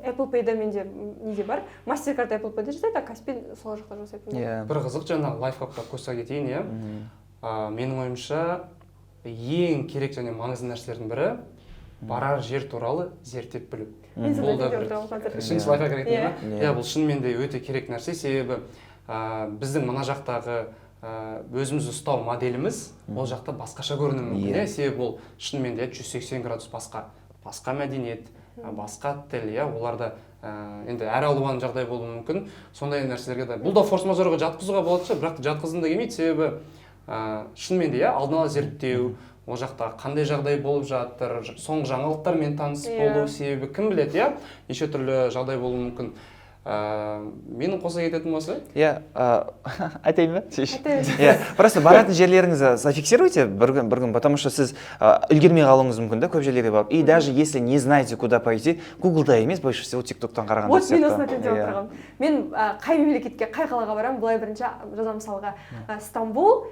B: Apple Pay'да менде неде бар? MasterCard Apple Pay'да жасайды, а Каспи сол жақта жасайды.
A: Бір қызық жаңағы лайфхакқа қоса кетейін, иә. Менің ойымша ең керек және маңызды нәрселердің бірі барар жер туралы зерттеп білу. Бұл да бір үшінші лайфхак ретінде. Иә, бұл шынымен де өте керек нәрсе, себебі біздің мына жақтағы өзіміз ұстау моделіміз ол жақта басқаша көрінуі мүмкін. Себебі бұл шынымен де 180 градус басқа мәдениет, басқа тіл, иә, оларда енді әр алуан жағдай болуы мүмкін. Сондай нәрселерге де бұл да форс-мажорға жатқызуға болады шығар, бірақ жатқызғым да келмейді, себебі шынымен де, иә, алдын ала зерттеу, ол жақта қандай жағдай болып жатыр, соңғы жаңалықтармен таныс болу, себебі кім біледі, иә, неше түрлі жағдай болуы мүмкін. Менің қоса кететін болса?
C: Иә, айтайын ба? Иә, просто баратын жерлеріңізді зафиксируйте бір күн, потому что сіз үлгермей қалуыңыз мүмкін да көп жерлерге барып. И даже если не знаете, куда пойти, Гуглда емес, больше всего TikTok'тан қарағанда.
B: Вот мен осыны айтып отырғанмын. Мен қай мемлекетке, қай қалаға барамын, былай бірінші жазамын мысалға Стамбул,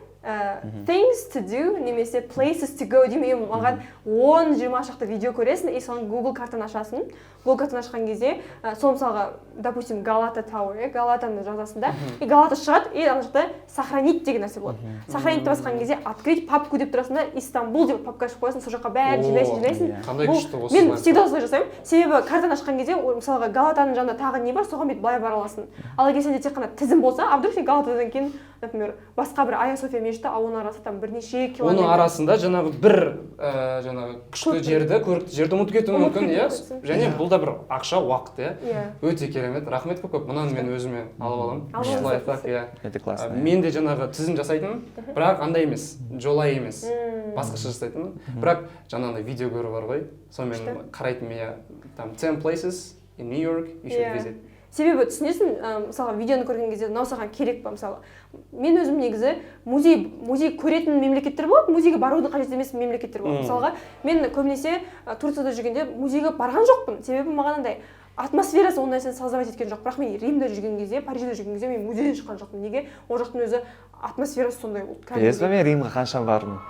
B: things to do немесе places to go демеген маған 10-20 шақты видео көресің, и соны Google картаны ашасың. Google картаны ашқан кезде, сол мысалға, допустим, Галата Tower, Галатаны жазасың да, и Галата шығады, и ана жақта сохранить деген нәрсе болады. Сохранить басқан кезде открыть папку деп тұрасың да, Истанбул деп папка ашып қоясың, сол жаққа бәрін жинайсың.
A: Қандай күшті осы.
B: Мен всегда осылай жасаймын. Себебі картаны ашқан кезде, мысалға Галатаның жанында тағы не бар, соған бүйтіп былай бара аласың. Ал егер сенде тек қана тізім болса, а вдруг сен Галатадан кейін, например, басқа бір Айя София мешіті, ал оның арасы там бірнеше километр.
A: Оның арасында жаңағы бір жаңағы күшті жерді, көрікті жерді ұмытып кетуі мүмкін, иә. Және бұл да бір ақша, уақыт, иә. Өте керемет. Рахмет көп. Мұнан мен өзіме алып аламын. Лайфхак, иә.
C: Это классно.
A: Мен де жаңағы тізім жасайтынмын, бірақ андай емес, жолай емес. Басқаша жасайтынмын. Бірақ жаңағындай видео көру бар ғой. Сонымен қарайтын мен, там 10 places in New York you should visit.
B: Себебі түсінесің, мысалға видеоны көрген кезде мынау саған керек па, мысалы. Мен өзім негізі музей көретін мемлекеттер болады, музейге баруды қажет емес мемлекеттер болады. Мысалға, мен көбінесе Турцияда жүргенде музейге барған жоқпын. Себебі маған андай атмосферасы ондай нәрсені создавать еткен жоқ. Бірақ мен Римде жүрген кезде, Парижде жүрген кезде мен музейден шыққан жоқпын. Неге? Ол жақтың өзі атмосферасы сондай болды.
C: Білесіз бе, мен Римға қанша бардым?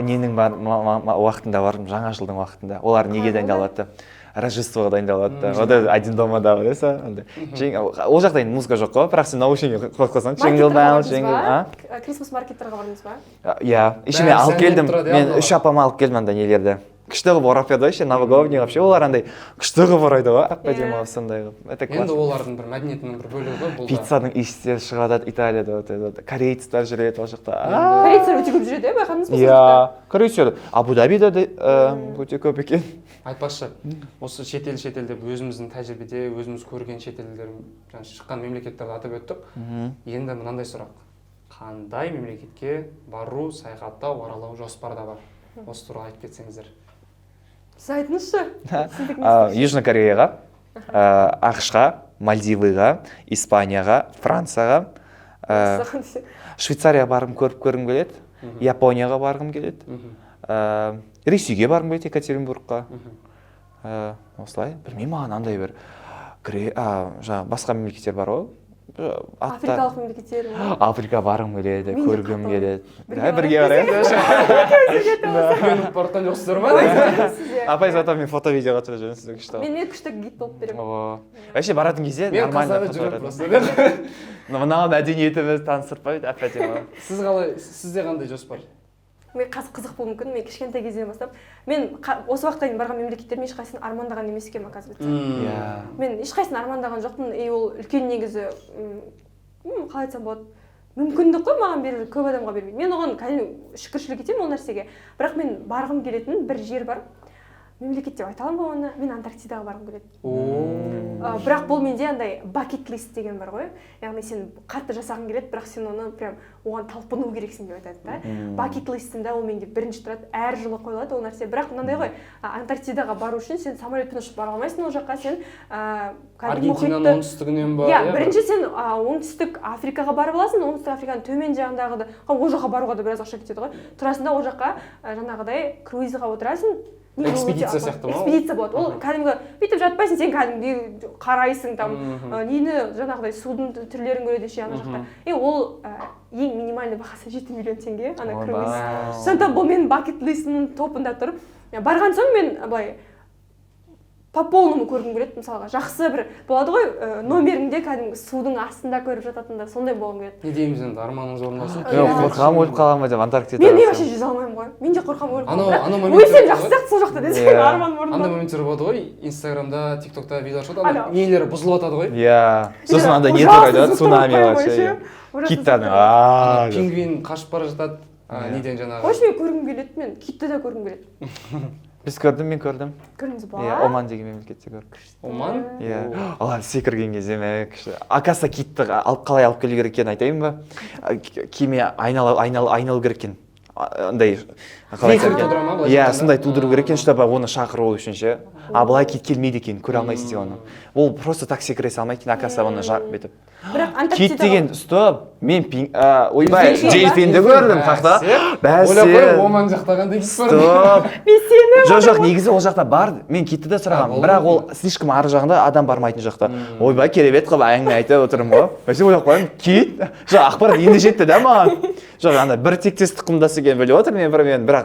C: Ненің уақытында бардым, жаңа жылдың уақытында. Олар неге дайындалады? Рождествоға дайындалады. Ода один домада бар, ол жақта енді музыка жоқ қой, бірақ сен наушнигі қойып қойсаң, Jingle Bell,
B: Крисмас маркеттарға бардыңыз ба?
C: Иә, еще мен алып келдім, мен 3 апама алып келдім анда нелерді. Күшті қылып орап берді ғой, еще новогодний вообще, олар андай күшті қылып орайды ғой, әп-әдемі сондай қылып. Это классно.
A: Енді олардың бір мәдениетінің бір бөлігі ғой бұл да.
C: Пиццаның иістері шығады Италияда, корейцтер жүреді ол жақта.
B: Корейцтер өте көп жүреді, байқадыңыз ба?
C: Иә, корейцтер. Абу-Дабида өте көп екен.
A: Айтпақшы, осы шетелде өзіміздің тәжірибеде, өзіміз көрген шетелдер, шыққан мемлекеттерді атап өттік. Енді мынандай сұрақ. Қандай мемлекетке бару, саяхаттау, аралау жоспарда бар? Осы туралы айтып кетсеңіздер.
B: Сіз айтыңызшы.
C: Южный Кореяға, ақш-ға, Мальдивыға, Испанияға, Францияға, Швейцарияға барғым көргім келеді, Японияға барғым келеді, Ресейге барғым келеді, Екатеринбургқа. Осылай, білмеймін, маған андай бір басқа мемлекеттер бар ғой.
B: Африкалық мемлекеттер.
C: Африка барғым келеді, көргім келеді. Бірге барайық.
A: Үйреніп барған жоқсыздар ма?
C: Апай зато мен фото-видеоға түсіріп жүрмін күшті.
B: Мен күшті гид болып беремін.
C: Вообще баратын кезде нормально фото береді. Мынау мәдениетіміз таныстырпайды, әп-әдемі.
A: Сізде қандай жоспар?
B: Мен қызық болуы мүмкін, мен кішкентай кезден бастап, мен осы уақытқа дейін барған мемлекеттермен ешқайсысын армандаған емес екенмін қазір. Мен ешқайсысын армандаған жоқпын, ол үлкен негізі, қалай айтсам болады, мүмкіндік қой маған берілді, көп адамға бермейді. Мен оған шүкіршілік етемін ол нәрсеге, бірақ мен барғым келетін бір жер бар. Мемлекет деп айта аламын ба оны? Мен Антарктидаға барғым келеді. Бірақ бұл менде андай bucket list деген бар ғой. Яғни сен қатты жасағың келеді, бірақ сен оны прям оған талпыну керексің деп айтады да. Bucket listінде ол менде бірінші тұрады, әр жылы қойылады ол нәрсе. Бірақ мынандай ғой, Антарктидаға бару үшін сен самолетпен ұшып бара алмайсың ол жаққа, сен
A: Аргентинаның оңтүстігінен ба?
B: Иә, бірінші сен оңтүстік Африкаға барып аласың, оңтүстік Африканың төмен жағындағы ол жаққа баруға да біраз ақша кетеді ғой. Тұрасында ол жаққа жаңағыдай круизға отырасың.
A: Экспедиция сияқты ма?
B: Экспедиция болады. Ол кәдімгі бүйтіп жатпайсың, сен кәдімгі қарайсың там, нені жаңағыдай судың түрлерін көреді ше ана жақта. Ол ең минимальный бағасы 7 миллион теңге ана круиз. Сондықтан бұл менің bucket listімнің топында тұр. Барған соң мен былай по полному көргім келеді, мысалға жақсы бір болады ғой, номеріңде кәдімгі судың астында көріп жататындар, сондай болғым келеді.
A: Не дейміз енді, арманыңыз орындалсын?
C: Қорқамын өліп қаламын ба деп Антарктида.
B: Мен вообще жүзе алмаймын ғой. Мен де қорқамын өліп қаламын.
A: Өлсем
B: жақсы сияқты сол жақта десең арманым орындалады.
A: Андай моменттер болады ғой, Инстаграмда, ТикТокта видео шығады, нелері бұзылып жатады ғой.
C: Иә. Сосын андай не тұрады, цунами вообще. Киттан.
A: Пингвин қашып бара жатады. Неден жаңағы.
B: Қойшы мен көргім келеді, мен китті де көргім келеді.
C: Біз көрдім, мен көрдім.
B: Көрдіңіз ба?
C: Иә, Оман деген мемлекетте көрдім.
A: Оман?
C: Иә. Ала секірген кезде ме күшті. Акаса китті қалай алып келу керек екенін айтайын ба? Кеме айналу керек екен. Андай қалай
A: Фрикция тудыра ма, былай
C: иә,
A: айтқанда?
C: сондай тудыру керек екен, чтобы оны шақыру үшін ше. А былай кит келмейді екен, көре алмайсың сен оны. Ол просто так секіре салмайды екен, акаса оны бүйтіп.
B: Бірақ
C: Кит
B: Антарктидаға
C: деген стоп, мен ойбай,
B: Дельфин ба?
C: дельфинді көрдім қақта.
A: Ойлап
C: Бәсе.
A: қойып, Оман жақта қандай кит бар?
C: Стоп.
B: мен сені
C: Жоқ, негізі ол жақта бар. Мен китті де сұрағанмын, бірақ ол слишком ары жағында адам бармайтын жақта. Ойбай, керемет қылып әңгіме айтып отырмын ғой. Бәсе ойлап қоямын, кит. Жоқ, ақпарат енді жетті да маған. Жоқ, ана бір тектес тұқымдас екенін біліп отырмын мен, бірақ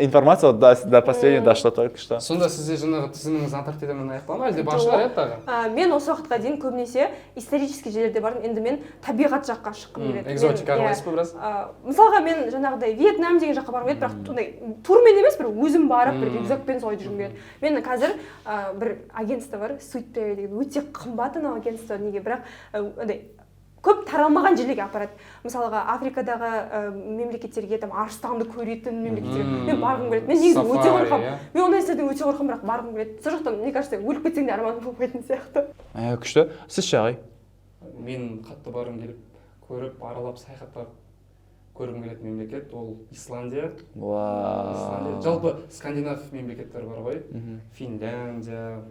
C: информация до последнего дошла только что.
A: Сонда сізде жаңағы тізіміңіз Антарктидамен аяқтала ма, әлде бар шығар еді тағы?
B: мен осы уақытқа дейін көбінесе исторический жерлерде бардым. Енді мен табиғат жаққа шыққым келеді.
A: Экзотика
B: Мен,
A: аралайсыз ба біраз?
B: мысалға мен жаңағыдай Вьетнам деген жаққа барғым келеді, бірақ ондай турмен емес, бір өзім барып, бір рюкзакпен солай жүргім келеді. Мен қазір бір агентство бар, Sweet Travel деген, өте қымбат анау агентство, неге, бірақ андай көп таралмаған жерлерге апарады. Мысалға Африкадағы мемлекеттерге, там арыстанды көретін мемлекеттерге мен барғым келеді. Мен негізі өте қорқамын. Мен ондай істерден өте қорқамын, бірақ барғым келеді. Сол жақтан, мне кажется, өліп кетсең де арманым болмайтын сияқты.
C: Күшті. Сіз ше ағай?
A: Мен қатты барғым келіп, көріп, аралап, саяхаттап көргім келетін мемлекет, ол Исландия.
C: Вау.
A: Жалпы скандинав мемлекеттер бар ғой. Финляндия,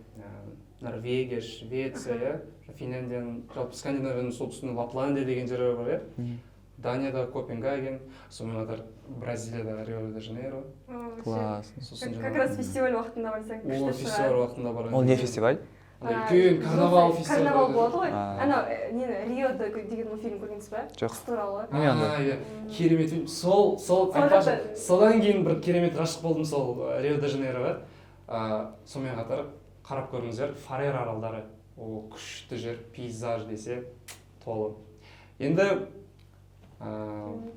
A: Норвегия, Швеция, Финляндияның, жалпы Скандинавияның солтүстігінде Лапландия деген жері бар, иә. Данияда Копенгаген, сонымен қатар Бразилияда Рио-де-Жанейро.
C: Класс.
B: Как раз фестиваль уақытында барсаң күшті шығар.
A: Фестиваль уақытында барған.
C: Ол не фестиваль?
A: Үлкен карнавал фестивалі.
B: Карнавал болады ғой. Анау Риода деген фильм көргенсіз ба?
C: Жоқ.
B: Қыс туралы.
A: Иә, керемет фильм. Сол айтпақшы, содан кейін бір керемет ғашық болдым сол Рио-де-Жанейроға. Сонымен қатар қарап көріңіздер, Фарер аралдары. Ол күшті жер, пейзаж десе толы. Енді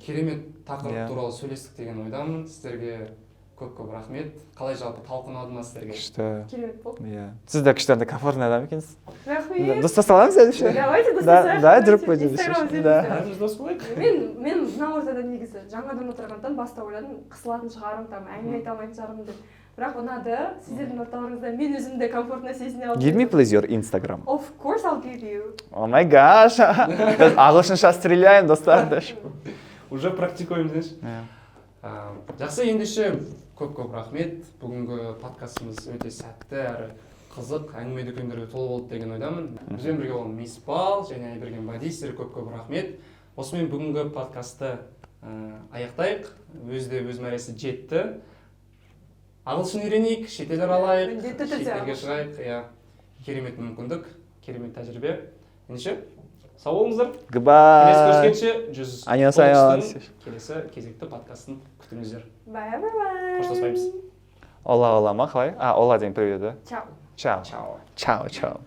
A: керемет тақырып туралы сөйлестік деген ойдамын. Сіздерге көп рахмет. Қалай жалпы талқынады ма сіздерге?
C: Күшті.
B: Керемет болды.
C: Иә. Сіз де күшті комфортный адам екенсіз.
B: Рахмет.
C: Достасаламыз әлі?
B: Давайте достасақ.
C: Да, жүріп қойды.
A: Бәріміз дос болайық.
B: Мен мына ортада негізі жаңадан отырғаннан баста ойладым, қысылатын шығарым, там әңгіме айта алмайтын шығармын деп. Бірақ ұнады, сіздердің орталарыңызда мен өзімді комфортно сезіне алдым.
C: Give me please your Instagram.
B: Of course I'll give you.
C: Oh my gosh. Біз ағылшынша стреляем, достар.
A: Уже практикуем, знаешь. Жақсы, ендеше көп рахмет. Бүгінгі подкастымыз өте сәтті әрі қызық, әңгіме дүкендерге толы болды деген ойдамын. Бізбен бірге болған Миспал және Айберген Бади, сіздерге көп рахмет. Осымен бүгінгі подкастты аяқтайық. Өз мәресі жетті. Ағылшын үйренейік, шетел аралайық, шетелге шығайық. Керемет мүмкіндік, керемет тәжірибе. Ендеше, сау болыңыздар.
C: Goodbye.
A: Келесі көріскенше,
C: Annyeonghaseyo.
A: келесі кезекті подкастын күтіңіздер.
B: Bye.
A: Қоштаспаймыз.
C: Ола ма қалай? Ола деген привет, да?
B: Чао.
C: Чао.
A: Чао.
C: Чао, чао.